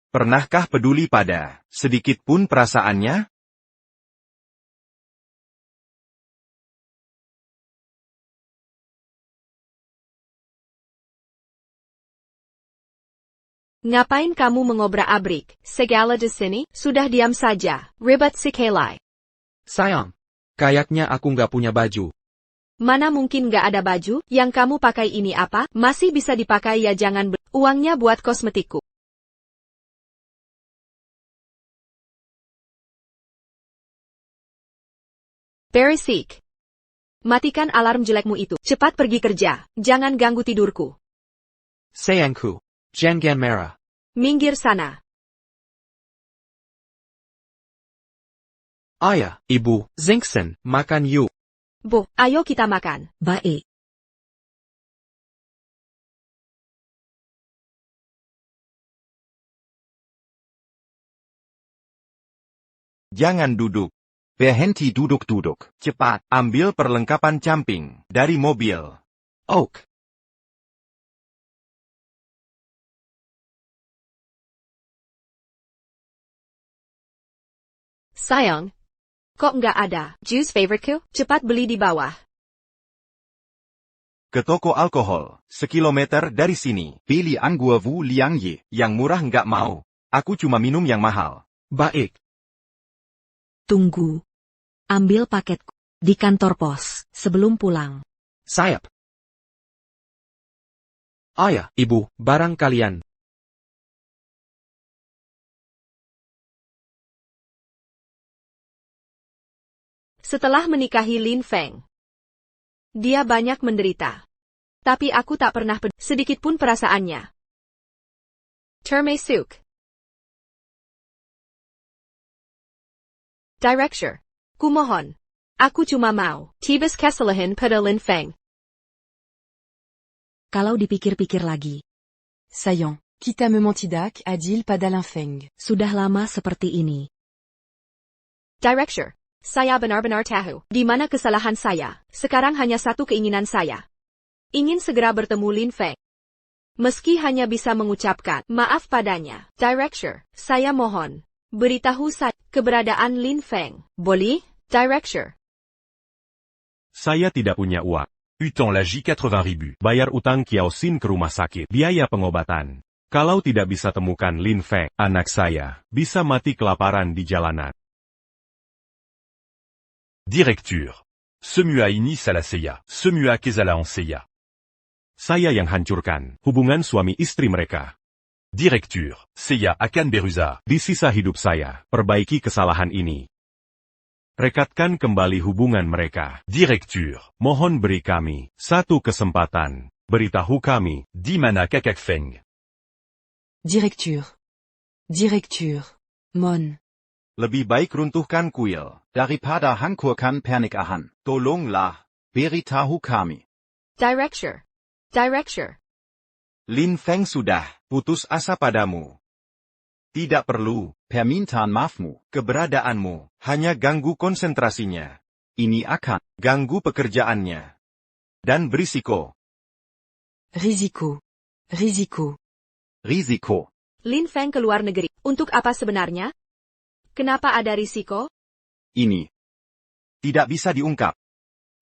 Pernahkah peduli pada sedikit pun perasaannya? Ngapain kamu mengobrak-abrik? Segala di sini, sudah diam saja. Ribet si Kelai. Sayang. Kayaknya aku nggak punya baju. Mana mungkin nggak ada baju? Yang kamu pakai ini apa? Masih bisa dipakai ya jangan uangnya buat kosmetikku. Berisik. Matikan alarm jelekmu itu. Cepat pergi kerja. Jangan ganggu tidurku. Sayangku. Jangan marah. Minggir sana. Ayah, ibu, Zinksen, makan yuk. Bu, ayo kita makan. Baik. Jangan duduk. Berhenti duduk. Cepat, ambil perlengkapan camping dari mobil. Oak. Sayang. Kok nggak ada? Juice favoriteku? Cepat beli di bawah. Ke toko alkohol, sekilometer dari sini. Beli anggur Wu Liang Ye. Yang murah nggak mau. Aku cuma minum yang mahal. Baik. Tunggu. Ambil paketku di kantor pos sebelum pulang. Sayap. Ayah, ibu, barang kalian. Setelah menikahi Lin Feng, dia banyak menderita. Tapi aku tak pernah sedikit pun perasaannya. Termasuk. Director. Kumohon. Aku cuma mau. Tibas kesalahan pada Lin Feng. Kalau dipikir-pikir lagi, Saillant. Quitte à me mentidac, a-dit-il pas d'Alain Feng. sudah lama seperti ini. Director, saya benar-benar tahu di mana kesalahan saya. Sekarang hanya satu keinginan saya. Ingin segera bertemu Lin Feng. Meski hanya bisa mengucapkan maaf padanya. Director, saya mohon, beritahu saya keberadaan Lin Feng. Boleh, Director? Saya tidak punya uang. Utan la J80 ribu. Bayar utang Kiao Xin ke rumah sakit. Biaya pengobatan. Kalau tidak bisa temukan Lin Feng, anak saya bisa mati kelaparan di jalanan. Directure. Semua ini salah saya. Semua kesalahan saya. Saya yang hancurkan hubungan suami istri mereka. Directure. Saya akan berusaha. Di sisa hidup saya, perbaiki kesalahan ini. Rekatkan kembali hubungan mereka. Directure. Mohon beri kami satu kesempatan. Beritahu kami. Di mana Kakak Feng? Directure. Directure. Mon. Lebih baik runtuhkan kuil. Daripada hancurkan pernikahan. Tolonglah. Beritahu kami. Director. Director. Lin Feng sudah putus asa padamu. Tidak perlu. Permintaan maafmu. Keberadaanmu hanya ganggu konsentrasinya. Ini akan Ganggu pekerjaannya. Dan berisiko. Risiko. Risiko. Risiko. Lin Feng ke luar negeri. Untuk apa sebenarnya? Kenapa ada risiko? Ini. Tidak bisa diungkap.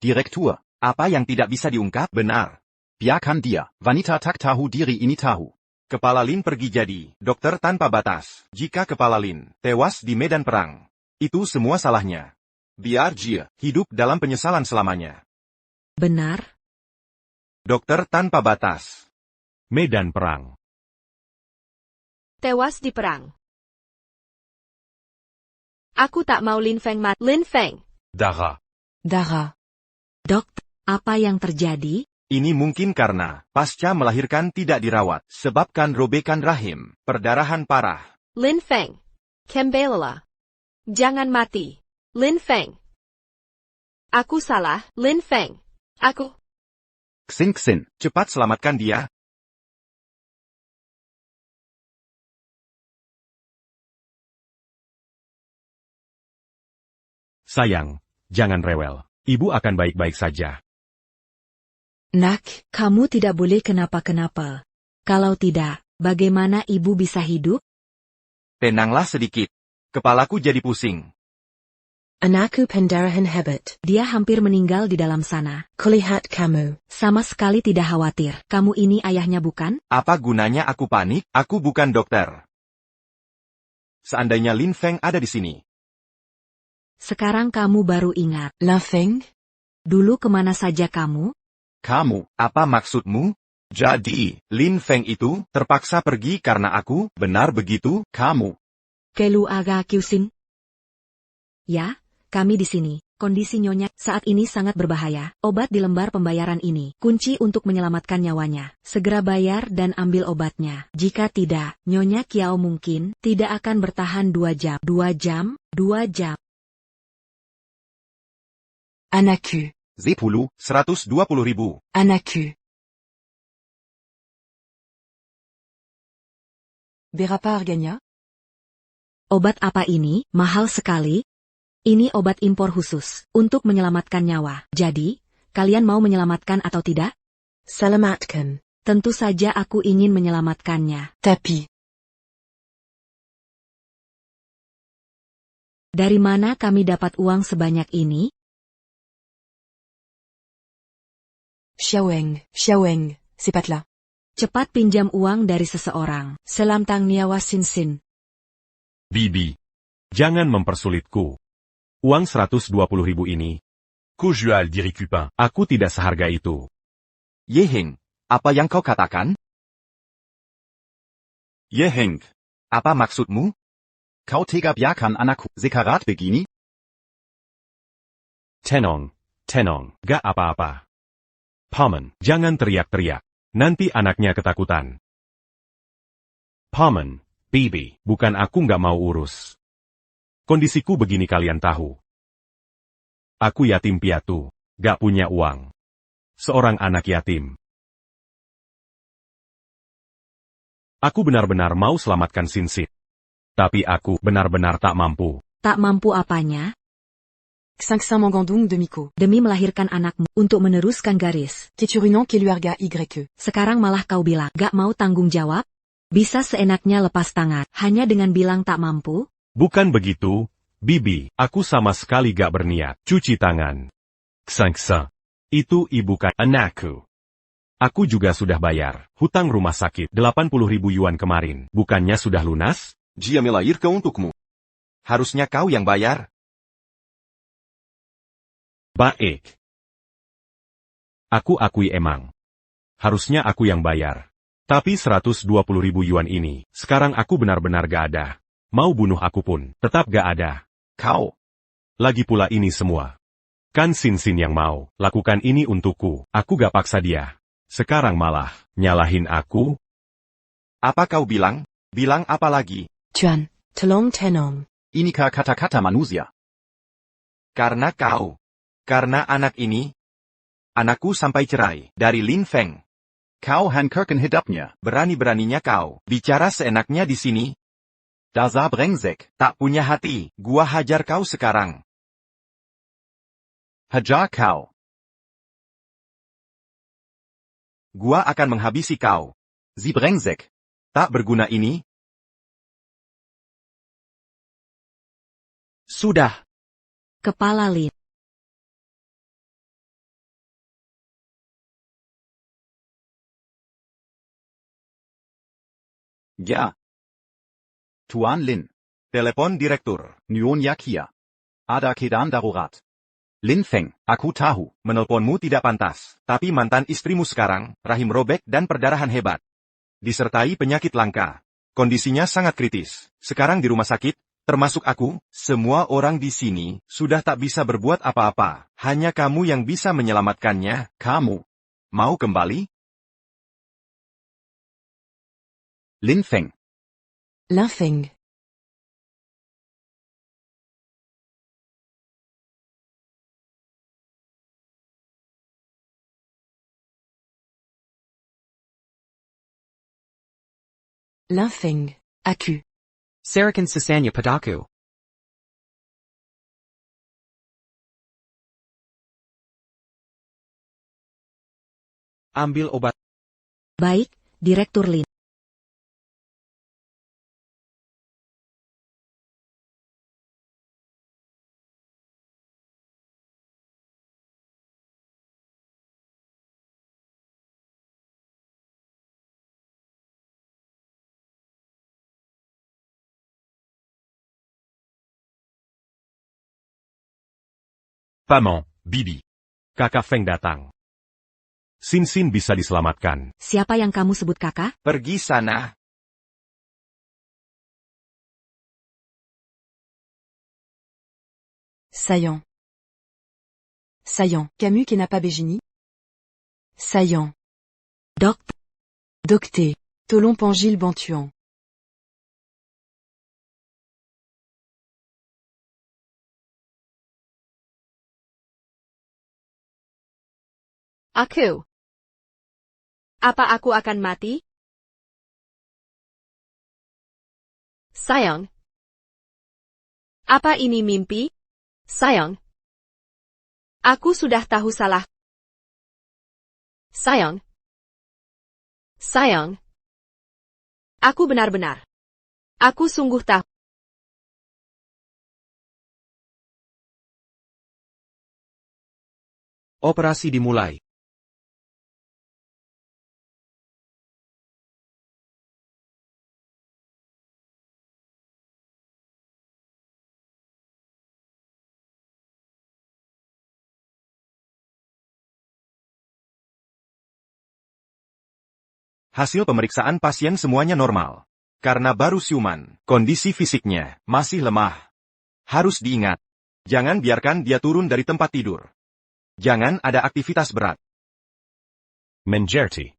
Direktur. Apa yang tidak bisa diungkap? Benar. Biarkan dia. Wanita tak tahu diri ini tahu. Kepala Lin pergi jadi dokter tanpa batas. Jika kepala Lin tewas di medan perang, itu semua salahnya. Biar Jia hidup dalam penyesalan selamanya. Benar? Dokter tanpa batas. Medan perang. Tewas di perang. Aku tak mau Lin Feng mati. Lin Feng. Dara. Dara. Dokter, apa yang terjadi? Ini mungkin karena pasca melahirkan tidak dirawat, sebabkan robekan rahim, perdarahan parah. Lin Feng. Kembalilah. Jangan mati. Lin Feng. Aku salah, Lin Feng. Aku. Xin. Cepat selamatkan dia. Sayang, jangan rewel. Ibu akan baik-baik saja. Nak, kamu tidak boleh kenapa-kenapa. Kalau tidak, bagaimana ibu bisa hidup? Tenanglah sedikit. Kepalaku jadi pusing. Anakku pendarahan hebat. Dia hampir meninggal di dalam sana. Kulihat kamu. Sama sekali tidak khawatir. Kamu ini ayahnya bukan? Apa gunanya aku panik? Aku bukan dokter. Seandainya Lin Feng ada di sini. Sekarang kamu baru ingat. Lin Feng? Dulu kemana saja kamu? Kamu. Apa maksudmu? Jadi, Lin Feng itu terpaksa pergi karena aku, benar begitu? Kamu. Kelu aga Kyusin? Ya, kami di sini. Kondisi nyonya saat ini sangat berbahaya. Obat di lembar pembayaran ini. Kunci untuk menyelamatkan nyawanya. Segera bayar dan ambil obatnya. Jika tidak, nyonya Kiao mungkin tidak akan bertahan 2 jam. 2 jam? 2 jam. Anakku. 120.000. Anakku. Berapa harganya? Obat apa ini? Mahal sekali. Ini obat impor khusus untuk menyelamatkan nyawa. Jadi, kalian mau menyelamatkan atau tidak? Selamatkan. Tentu saja aku ingin menyelamatkannya. Tapi. Dari mana kami dapat uang sebanyak ini? Xiaoweng, c'est là. Cepat pinjam uang dari seseorang. Selamtang nyawa Sin. Bibi. Jangan mempersulitku. Uang 120.000 ini. Kojual diri Cupin. Aku tidak seharga itu. Yeheng, apa yang kau katakan? Yeheng, apa maksudmu? Kau tega biarkan anakku sekarat begini? Tenong, gak apa-apa. Paman, jangan teriak-teriak. Nanti anaknya ketakutan. Paman, Bibi, bukan aku nggak mau urus. Kondisiku begini kalian tahu. Aku yatim piatu, gak punya uang. Seorang anak yatim. Aku benar-benar mau selamatkan Sinsin. Tapi aku benar-benar tak mampu. Tak mampu apanya? Xinxin Mangandung de Miko. Demi melahirkan anakmu, untuk meneruskan garis. Keturunan Keluarga YE. Sekarang malah kau bilang, gak mau tanggung jawab? Bisa seenaknya lepas tangan, hanya dengan bilang tak mampu? Bukan begitu, Bibi. Aku sama sekali gak berniat. Cuci tangan. Xinxin. Itu ibu kan anakku. Aku juga sudah bayar hutang rumah sakit 80.000 yuan kemarin. Bukannya sudah lunas? Dia melahirkan untukmu. Harusnya kau yang bayar. Baik. Aku akui emang. Harusnya aku yang bayar. Tapi 120.000 yuan ini, sekarang aku benar-benar gak ada. Mau bunuh aku pun, tetap gak ada. Kau. Lagi pula ini semua. Kan Sinsin yang mau lakukan ini untukku. Aku gak paksa dia. Sekarang malah nyalahin aku. Apa kau bilang? Bilang apa lagi? Tuan, Telong Tenom. Inika kata-kata manusia. Karena kau. Karena anak ini. Anakku sampai cerai dari Lin Feng. Kau hancurkan hidupnya. Berani-beraninya kau bicara seenaknya di sini. Dasar brengsek. Tak punya hati. Gua hajar kau sekarang. Hajar kau. Gua akan menghabisi kau. Sie brengsek. Tak berguna ini. Sudah. Kepala Lin. Ja. Tuan Lin. Telepon direktur. Nyon Yakia. Ada keadaan darurat. Lin Feng, aku tahu. Menelponmu tidak pantas. Tapi mantan istrimu sekarang, rahim robek dan perdarahan hebat. Disertai penyakit langka. Kondisinya sangat kritis. Sekarang di rumah sakit, termasuk aku, semua orang di sini, sudah tak bisa berbuat apa-apa. Hanya kamu yang bisa menyelamatkannya. Kamu. Mau kembali? Lin Feng. Linfeng. Linfeng. Aku. Sarakan Sasanya Padaku. Ambil obat. Baik, Direktur Lin. Paman, Bibi. Kakak Feng datang. Sinsin bisa diselamatkan. Siapa yang kamu sebut kakak? Pergi sana. Saillant. Saillant. Camus qui n'a pas Bégini. Saillant. Dok. Docté. Tolon Pangil Bantuan. Aku. Apa aku akan mati? Sayang. Apa ini mimpi? Sayang. Aku sudah tahu salah. Sayang. Sayang. Aku benar-benar. Aku sungguh tahu. Operasi dimulai. Hasil pemeriksaan pasien semuanya normal. Karena baru siuman, kondisi fisiknya masih lemah. Harus diingat. Jangan biarkan dia turun dari tempat tidur. Jangan ada aktivitas berat. Menjerti.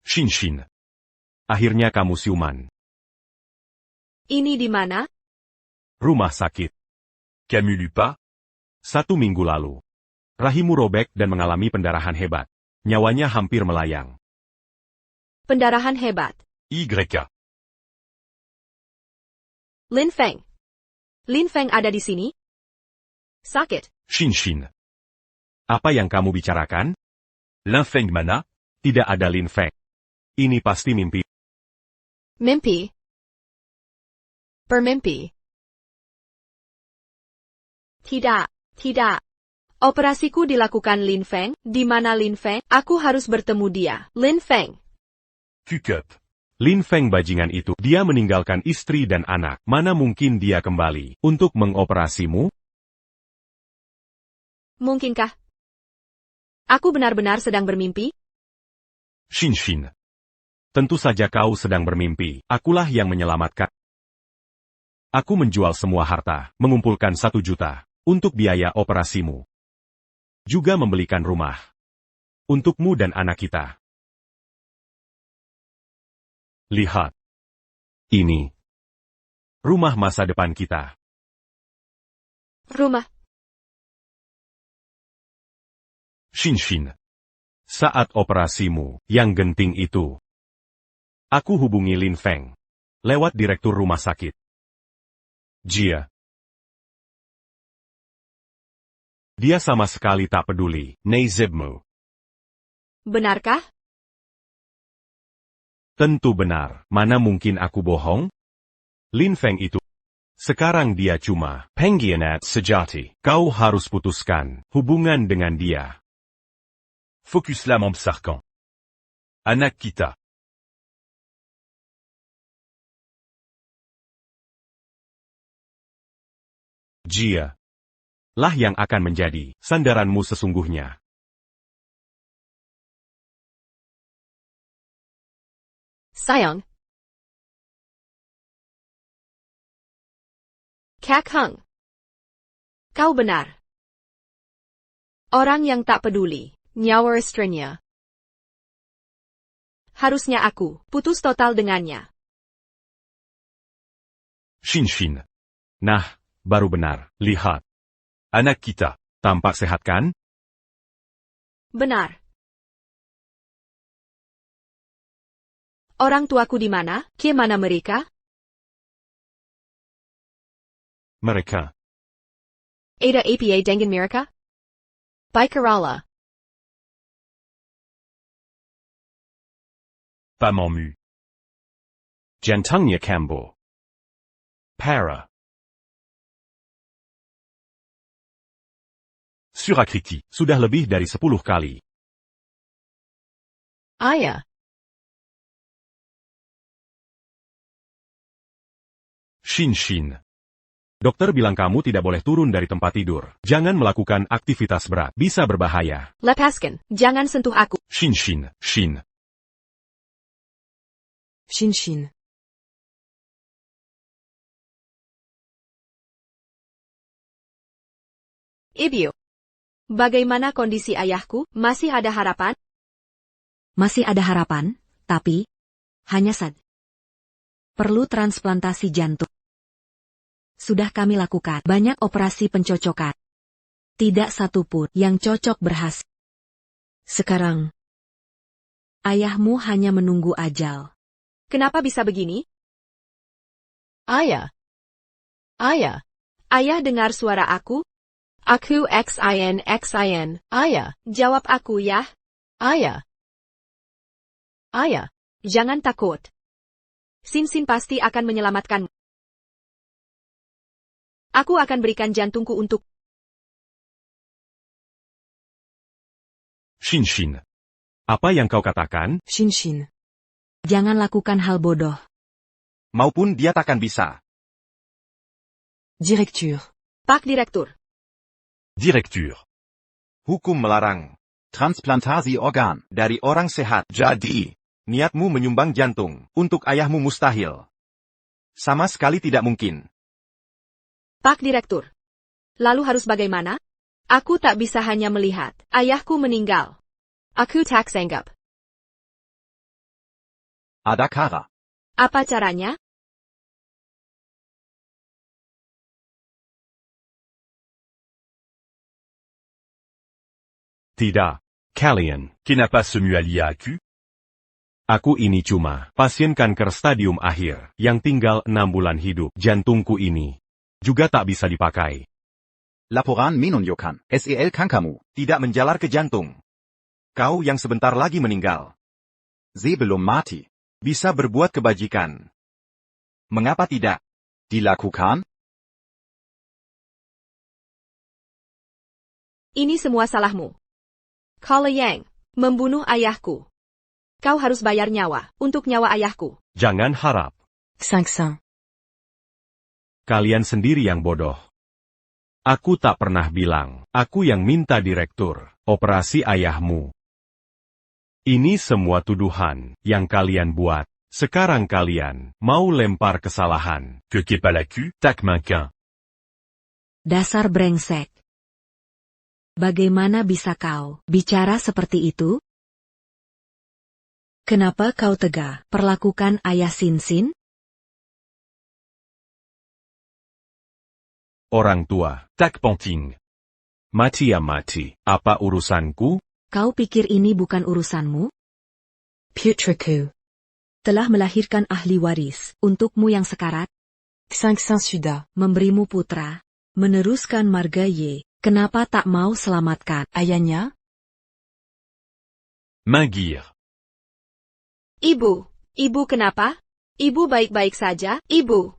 Shinshin. Akhirnya kamu siuman. Ini di mana? Rumah sakit. Camus Lupa. 1 minggu lalu. Rahimmu robek dan mengalami pendarahan hebat. Nyawanya hampir melayang. Pendarahan hebat. YK. Lin Feng. Lin Feng ada di sini? Sakit. Shin. Apa yang kamu bicarakan? Lin Feng mana? Tidak ada Lin Feng. Ini pasti mimpi. Mimpi. Bermimpi. Tidak. Operasiku dilakukan Lin Feng. Di mana Lin Feng? Aku harus bertemu dia. Lin Feng. Q-Cup. Lin Feng bajingan itu, dia meninggalkan istri dan anak. Mana mungkin dia kembali untuk mengoperasimu? Mungkinkah? Aku benar-benar sedang bermimpi? Shin. Tentu saja kau sedang bermimpi. Akulah yang menyelamatkan. Aku menjual semua harta, mengumpulkan 1 juta untuk biaya operasimu. Juga membelikan rumah untukmu dan anak kita. Lihat. Ini rumah masa depan kita. Rumah. Shin. Saat operasimu yang genting itu, aku hubungi Lin Feng lewat direktur rumah sakit. Dia sama sekali tak peduli. Nezebmu. Benarkah? Tentu benar. Mana mungkin aku bohong? Lin Feng itu. Sekarang dia cuma pengkhianat sejati. Kau harus putuskan hubungan dengan dia. Focus la membesarkan. Anak kita. Dia lah yang akan menjadi sandaranmu sesungguhnya. Sayang. Kak Heng. Kau benar. Orang yang tak peduli, nyawa istrinya. Harusnya aku putus total dengannya. Shin. Nah, baru benar. Lihat. Anak kita. Tampak sehat kan? Benar. Orang tuaku di mana? Ke mana mereka? Mereka. Ada apa dengan mereka? Baik Kerala. Pas mu. Jantungnya kambuh. Parah. Surakriti. Sudah lebih dari 10 kali. Ayah. Shin. Dokter bilang kamu tidak boleh turun dari tempat tidur. Jangan melakukan aktivitas berat. Bisa berbahaya. Lepaskan. Jangan sentuh aku. Shin. Shin. Ibu. Bagaimana kondisi ayahku? Masih ada harapan? Masih ada harapan, tapi hanya perlu transplantasi jantung. Sudah kami lakukan banyak operasi pencocokan. Tidak satu pun yang cocok berhasil. Sekarang, ayahmu hanya menunggu ajal. Kenapa bisa begini? Ayah. Ayah dengar suara aku? Aku Xin. Ayah, jawab aku ya. Ayah. Jangan takut. Sin pasti akan menyelamatkanmu. Aku akan berikan jantungku untuk... Shin. Apa yang kau katakan? Shin. Jangan lakukan hal bodoh. Maupun dia takkan bisa. Directeur. Pak Direktur. Directure. Hukum melarang Transplantasi organ. dari orang sehat. Jadi, niatmu menyumbang jantung untuk ayahmu mustahil. Sama sekali tidak mungkin. Pak Direktur. Lalu harus bagaimana? Aku tak bisa hanya melihat ayahku meninggal. Aku tak sanggup. Ada cara. Apa caranya? Tidak. Kalian. Qui n'a pas semu alia acu? Aku ini cuma pasien kanker stadium akhir yang tinggal 6 bulan hidup. Jantungku ini juga tak bisa dipakai. Laporan menunjukkan sel kankermu Tidak menjalar ke jantung. Kau yang sebentar lagi meninggal. sebelum mati. Bisa berbuat kebajikan. Mengapa tidak? Dilakukan? Ini semua salahmu. Kala Yang, membunuh ayahku. Kau harus bayar nyawa untuk nyawa ayahku. Jangan harap. 500. Kalian sendiri yang bodoh. Aku tak pernah bilang, aku yang minta direktur operasi ayahmu. Ini semua tuduhan yang kalian buat. Sekarang kalian mau lempar kesalahan. Que qu'est pas la cu, tac manquin. Dasar brengsek. Bagaimana bisa kau bicara seperti itu? Kenapa kau tega perlakukan ayah Sinsin? Orang tua. Tac panting. Mati ya mati. Apa urusanku? Kau pikir ini bukan urusanmu? Putreku. Telah melahirkan ahli waris untukmu yang sekarat, 500 sudah. memberimu putra, meneruskan marga Y. Kenapa tak mau selamatkan Ayahnya? Mingir. Ibu kenapa? Ibu baik-baik saja? Ibu.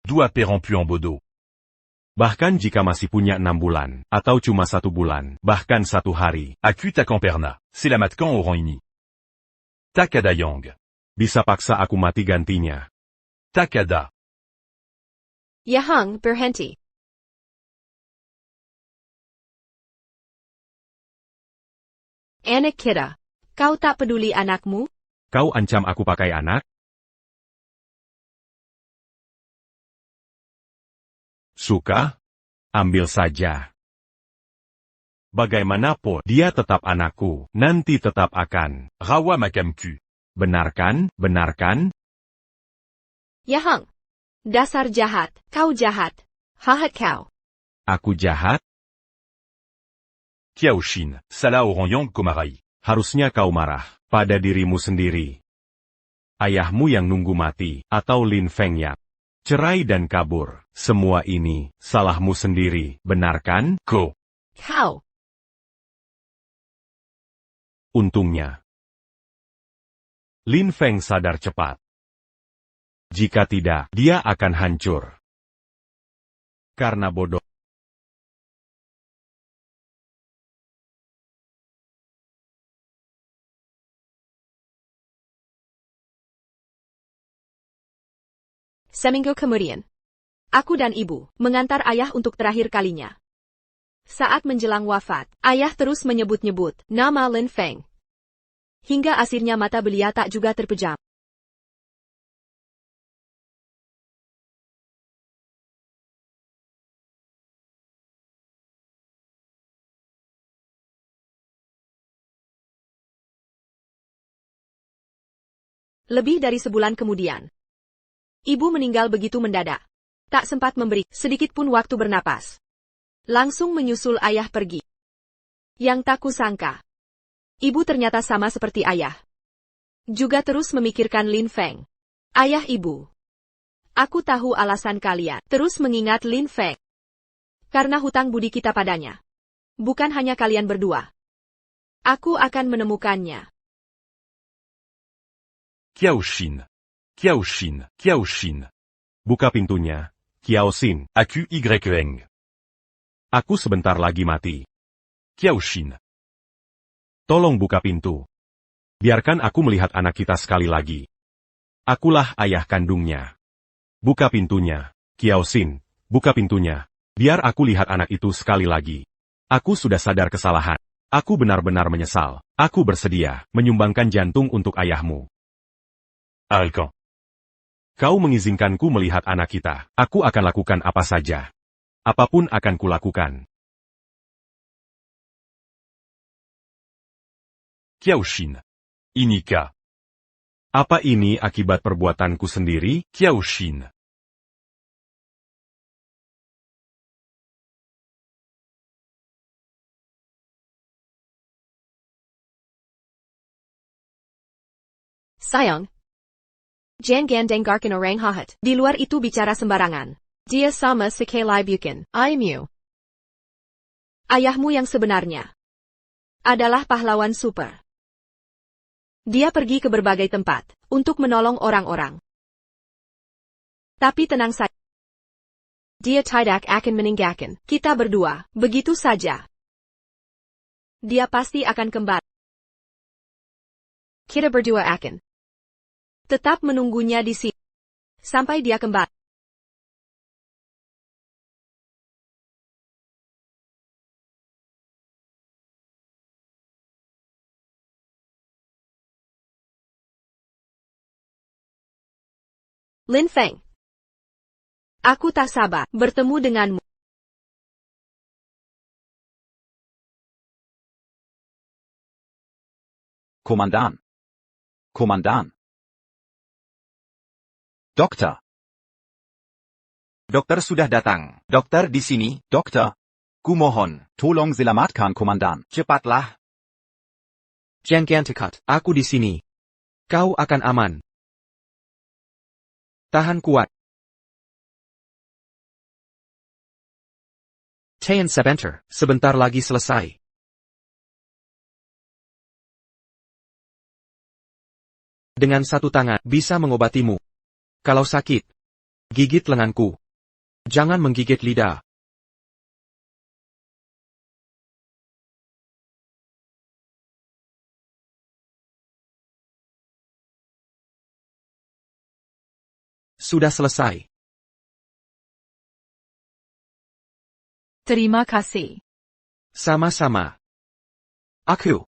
Doigt pérempu en bodo. Bahkan jika masih punya 6 bulan, atau cuma 1 bulan, bahkan 1 hari, Acu tac en perna. C'est la matcan au rang ini. Tac ada yang. bisa paksa aku mati gantinya. Tac ada. Yahang berhenti. Anak kita. Kau tak peduli anakmu? Kau ancam aku pakai anak? Suka? Ambil saja. Bagaimanapun, dia tetap anakku, nanti tetap akan. Rawa macam cu. Benarkan? Yahang. Dasar jahat. Kau jahat. Hahat kau. Aku jahat? Kiaoshin. Salah au rang yang komarai. Harusnya kau marah pada dirimu sendiri. Ayahmu yang nunggu mati, atau Lin Fengyak. Cerai dan kabur, semua ini salahmu sendiri, benarkan? Ko. Kau. Untungnya Lin Feng sadar cepat. Jika tidak, dia akan hancur. Karena bodoh. Seminggu kemudian, aku dan ibu mengantar ayah untuk terakhir kalinya. Saat menjelang wafat, ayah terus menyebut-nyebut nama Lin Feng. Hingga akhirnya mata belia tak juga terpejam. Lebih dari sebulan kemudian, ibu meninggal begitu mendadak. Tak sempat memberi sedikit pun waktu bernapas. Langsung menyusul ayah pergi. Yang tak kusangka, ibu ternyata sama seperti ayah. Juga terus memikirkan Lin Feng. Ayah ibu. Aku tahu alasan kalian terus mengingat Lin Feng. Karena hutang budi kita padanya. Bukan hanya kalian berdua. Aku akan menemukannya. Kiaoshin. Buka pintunya, Kiaosin. Acu yeng. Aku sebentar lagi mati. Kiaoshin. Tolong buka pintu. Biarkan aku melihat anak kita sekali lagi. Akulah ayah kandungnya. Buka pintunya, Kiaosin. Buka pintunya. Biar aku lihat anak itu sekali lagi. Aku sudah sadar kesalahan. Aku benar-benar menyesal. Aku bersedia menyumbangkan jantung untuk ayahmu. Alkan. Kau mengizinkanku melihat anak kita. Aku akan lakukan apa saja. Apapun akan kulakukan. Kiaoshin. Inika. Apa ini akibat perbuatanku sendiri? Kiaoshin. Sayang. Jangan gandenggarkan orang jahat. Di luar itu bicara sembarangan. Dia sama sekali bukan ayahmu. Ayahmu yang sebenarnya adalah pahlawan super. Dia pergi ke berbagai tempat untuk menolong orang-orang. Tapi tenang saja. Dia tidak akan meninggalkan kita berdua begitu saja. Dia pasti akan kembali. Kita berdua akan tetap menunggunya di sini sampai dia kembali. Lin Feng. Aku tak sabar bertemu denganmu. Komandan. Komandan. Dokter. Dokter sudah datang. Dokter di sini. Dokter. Kumohon. Tolong selamatkan komandan. Cepatlah. Jangan dekat. Aku di sini. Kau akan aman. Tahan kuat. Tahan sebentar. Sebentar lagi selesai. Dengan satu tangan bisa mengobatimu. Kalau sakit, gigit lenganku. Jangan menggigit lidah. Sudah selesai. Terima kasih. Sama-sama. Aku.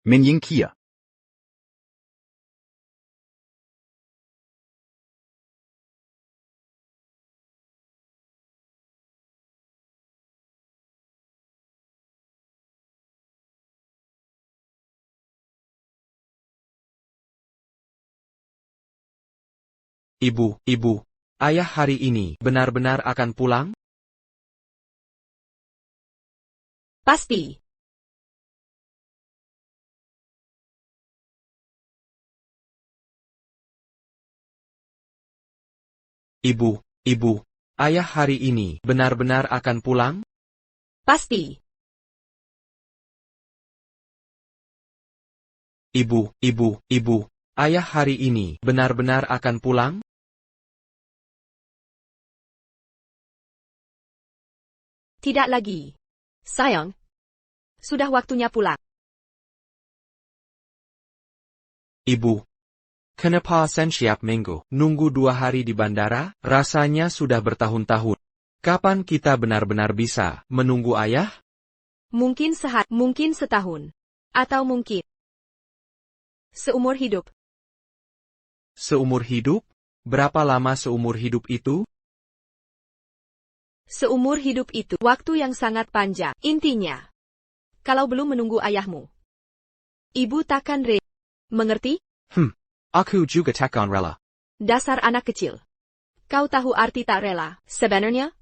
Min Ying Kia. Ibu, ayah hari ini benar-benar akan pulang? Pasti. Ibu, ayah hari ini benar-benar akan pulang? Pasti. Ibu, ayah hari ini benar-benar akan pulang? Tidak lagi. Sayang. Sudah waktunya pulang. Ibu. Kenapa setiap minggu nunggu 2 hari di bandara? Rasanya sudah bertahun-tahun. Kapan kita benar-benar bisa menunggu ayah? Mungkin sehari, mungkin setahun. Atau mungkin seumur hidup. Seumur hidup? Berapa lama seumur hidup itu? Seumur hidup itu waktu yang sangat panjang. Intinya, kalau belum menunggu ayahmu, ibu takkan rela. Mengerti? Aku juga takkan rela. Dasar anak kecil. Kau tahu arti tak rela, sebenarnya?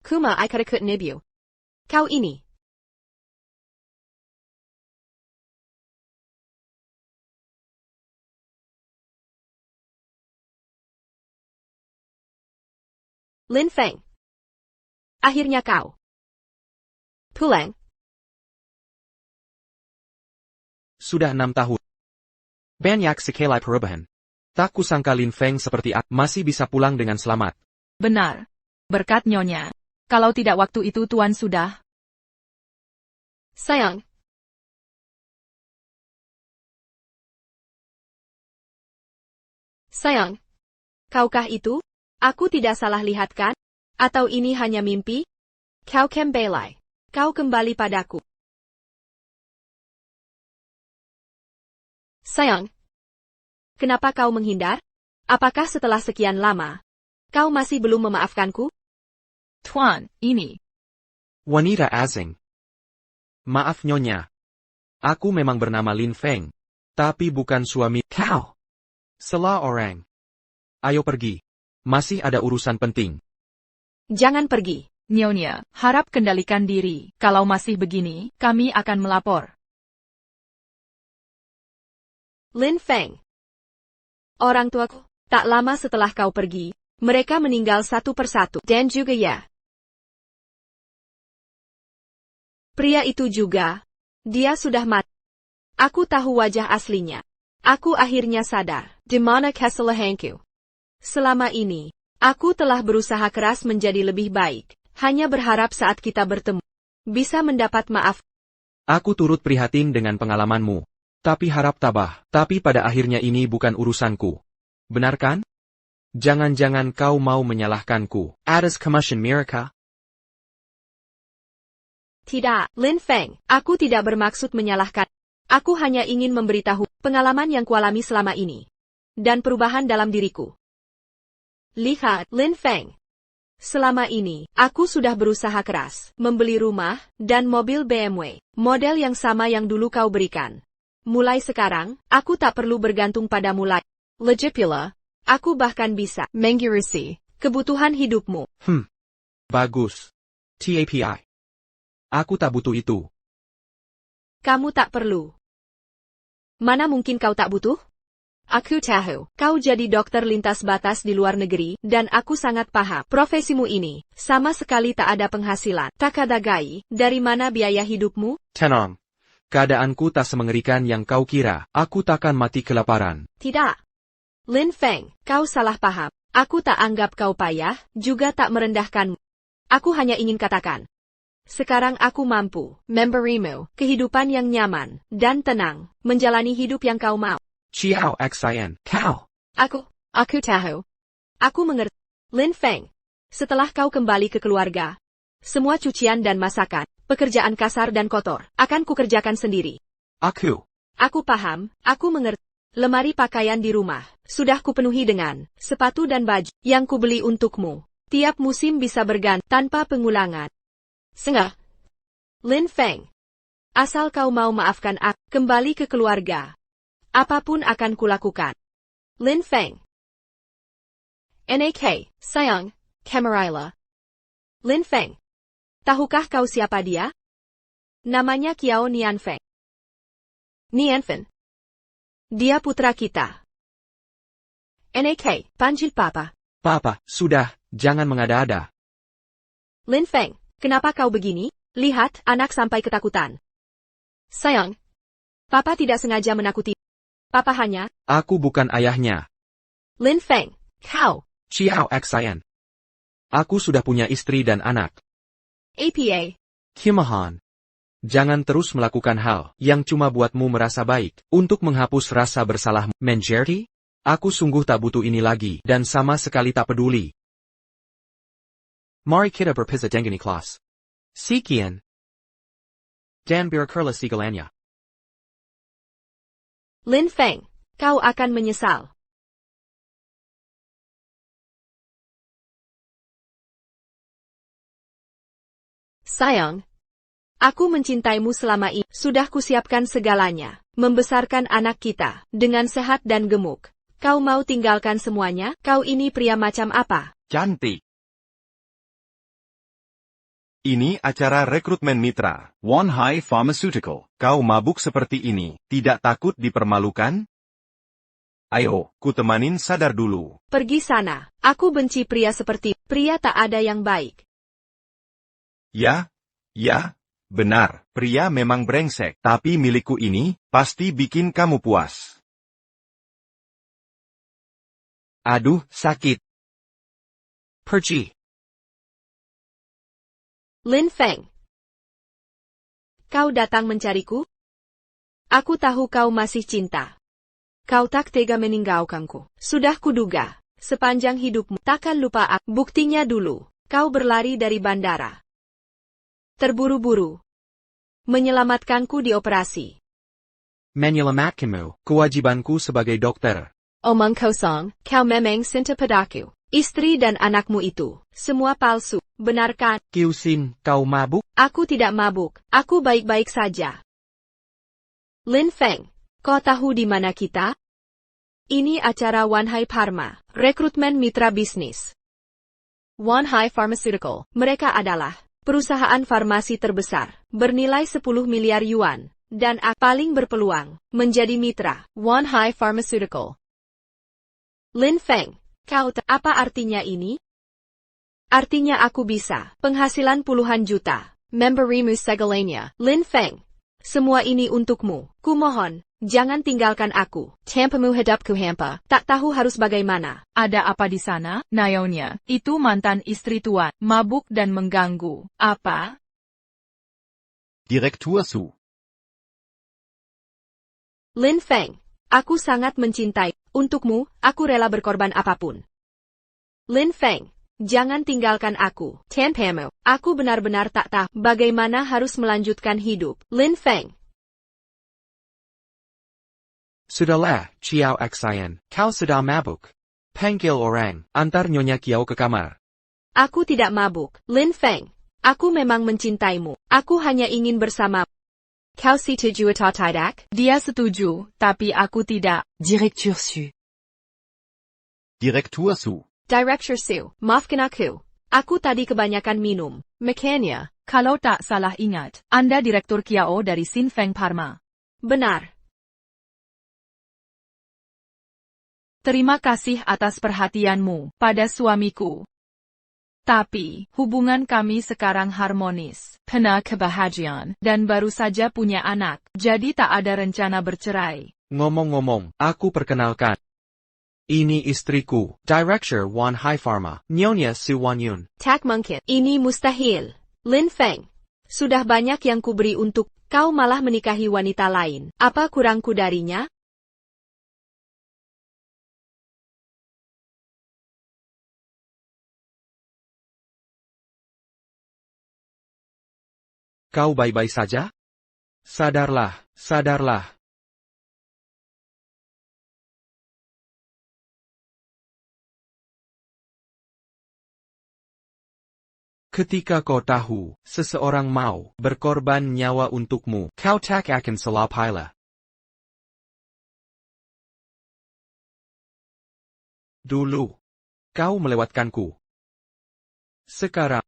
Kuma aikadakut nibu. Kau ini. Lin Feng. Akhirnya kau pulang. Sudah 6 tahun. Banyak sekali perubahan. Tak kusangka Lin Feng seperti aku masih bisa pulang dengan selamat. Benar. Berkat Nyonya. Kalau tidak waktu itu Tuan sudah. Sayang. Sayang. Kaukah itu? Aku tidak salah lihat kan? Atau ini hanya mimpi? Kau kembali. Kau kembali padaku. Sayang. Kenapa kau menghindar? Apakah setelah sekian lama, kau masih belum memaafkanku? Tuan, ini. Wanita asing. Maaf Nyonya. Aku memang bernama Lin Feng. Tapi bukan suami kau. Salah orang. Ayo pergi. Masih ada urusan penting. Jangan pergi. Nyonya, harap kendalikan diri. Kalau masih begini, kami akan melapor. Lin Feng. Orang tuaku, tak lama setelah kau pergi, mereka meninggal satu persatu. Dan juga ya. Pria itu juga. Dia sudah mati. Aku tahu wajah aslinya. Aku akhirnya sadar. Di mana kesalahanku? Selama ini, aku telah berusaha keras menjadi lebih baik. Hanya berharap saat kita bertemu, bisa mendapat maaf. Aku turut prihatin dengan pengalamanmu. Tapi harap tabah. Tapi pada akhirnya ini bukan urusanku. Benar kan? Jangan-jangan kau mau menyalahkanku. Atas commotion Mirka? Tidak, Lin Feng. Aku tidak bermaksud menyalahkan. Aku hanya ingin memberitahu pengalaman yang kualami selama ini. Dan perubahan dalam diriku. Lihat, Lin Feng. Selama ini, aku sudah berusaha keras, membeli rumah, dan mobil BMW, model yang sama yang dulu kau berikan. Mulai sekarang, aku tak perlu bergantung padamu lagi. Lagi pula, aku bahkan bisa mengurusi kebutuhan hidupmu. Bagus. TAPI. Aku tak butuh itu. Kamu tak perlu. Mana mungkin kau tak butuh? Aku tahu, kau jadi dokter lintas batas di luar negeri, dan aku sangat paham. Profesimu ini, sama sekali tak ada penghasilan. Takadagai, dari mana biaya hidupmu? Tenang. Keadaanku tak semengerikan yang kau kira. Aku takkan mati kelaparan. Tidak. Lin Feng, kau salah paham. Aku tak anggap kau payah, juga tak merendahkanmu. Aku hanya ingin katakan. Sekarang aku mampu memberimu kehidupan yang nyaman dan tenang, menjalani hidup yang kau mau. Chiao Xin, kau. Aku tahu. Aku mengerti. Lin Feng, setelah kau kembali ke keluarga, semua cucian dan masakan, pekerjaan kasar dan kotor, akan kukerjakan sendiri. Aku paham, aku mengerti. Lemari pakaian di rumah, sudah kupenuhi dengan sepatu dan baju yang kubeli untukmu. Tiap musim bisa berganti tanpa pengulangan. Sengah. Lin Feng. Asal kau mau maafkan aku, kembali ke keluarga. Apapun akan kulakukan. Lin Feng. NAK, sayang, Camarilla. Lin Feng. Tahukah kau siapa dia? Namanya Kiao Nianfeng. Nianfeng. Dia putra kita. NAK, panggil Papa. Papa, sudah, jangan mengada-ada. Lin Feng. Kenapa kau begini? Lihat, anak sampai ketakutan. Sayang. Papa tidak sengaja menakuti. Papa hanya... Aku bukan ayahnya. Lin Feng, kau. Chiao Xin. Aku sudah punya istri dan anak. APA. Kimahan. Jangan terus melakukan hal yang cuma buatmu merasa baik, untuk menghapus rasa bersalahmu. Mengerti? Aku sungguh tak butuh ini lagi, dan sama sekali tak peduli. Mari kita berpisah dengan kelas. Sekian. Dan berakhirlah segalanya. Lin Feng, kau akan menyesal. Sayang, aku mencintaimu selama ini. Sudah kusiapkan segalanya, membesarkan anak kita, dengan sehat dan gemuk. Kau mau tinggalkan semuanya? Kau ini pria macam apa? Cantik. Ini acara rekrutmen mitra. One High Pharmaceutical. Kau mabuk seperti ini, tidak takut dipermalukan? Ayo, ku temanin sadar dulu. Pergi sana. Aku benci pria seperti pria tak ada yang baik. Ya, benar. Pria memang brengsek, tapi milikku ini pasti bikin kamu puas. Aduh, sakit. Pergi. Lin Feng. Kau datang mencariku? Aku tahu kau masih cinta. Kau tak tega meninggalkanku. Sudah kuduga, sepanjang hidupmu takkan lupa aku. Buktinya dulu, kau berlari dari bandara. Terburu-buru. Menyelamatkanku di operasi. Menyelamatkanmu, kewajibanku sebagai dokter. Omong kosong, kau memang cinta padaku. Istri dan anakmu itu, semua palsu, benarkan? Kiusin, kau mabuk? Aku tidak mabuk, aku baik-baik saja. Lin Feng, kau tahu di mana kita? Ini acara One High Pharma, rekrutmen mitra bisnis. One High Pharmaceutical, mereka adalah perusahaan farmasi terbesar, bernilai 10 miliar yuan, dan paling berpeluang menjadi mitra Wanhai Pharmaceutical. Lin Feng. Apa artinya ini? Artinya aku bisa. Penghasilan puluhan juta. Memberimu segalanya. Lin Feng. Semua ini untukmu. Kumohon, jangan tinggalkan aku. Tampamu hidupku hampa. Tak tahu harus bagaimana. Ada apa di sana? Nyonya, itu mantan istri tuan. Mabuk dan mengganggu. Apa? Direktur Su. Lin Feng. Aku sangat mencintai. Untukmu, aku rela berkorban apapun. Lin Feng. Jangan tinggalkan aku. Tampamu. Aku benar-benar tak tahu bagaimana harus melanjutkan hidup. Lin Feng. Sudahlah, Chiao Xayan, kau sudah mabuk. Panggil orang, antar Nyonya Kiao ke kamar. Aku tidak mabuk. Lin Feng. Aku memang mencintaimu. Aku hanya ingin bersama. Kau setuju atau tidak? Dia setuju, tapi aku tidak. Direktur Su. Direktur Su. Director Su, maafkan aku. Aku tadi kebanyakan minum. Makanya, kalau tak salah ingat, Anda Direktur Kiao dari Sinfeng Pharma. Benar. Terima kasih atas perhatianmu pada suamiku. Tapi, hubungan kami sekarang harmonis, penuh kebahagiaan, dan baru saja punya anak, jadi tak ada rencana bercerai. Ngomong-ngomong, aku perkenalkan. Ini istriku, Director Wanhai Pharma, Nyonya Su Wanyun. Tak mungkin. Ini mustahil. Lin Feng. Sudah banyak yang kuberi untuk kau malah menikahi wanita lain. Apa kurangku darinya? Kau baik-baik saja? Sadarlah, sadarlah. Ketika kau tahu, seseorang mau berkorban nyawa untukmu, kau tak akan salah pilih. Dulu, kau melewatkanku. Sekarang,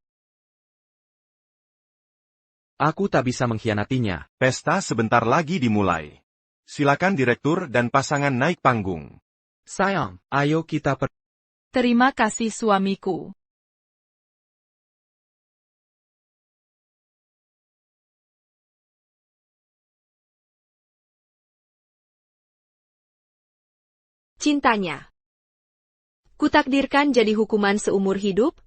aku tak bisa mengkhianatinya. Pesta sebentar lagi dimulai. Silakan direktur dan pasangan naik panggung. Sayang, ayo kita Terima kasih suamiku. Cintanya. Kutakdirkan jadi hukuman seumur hidup,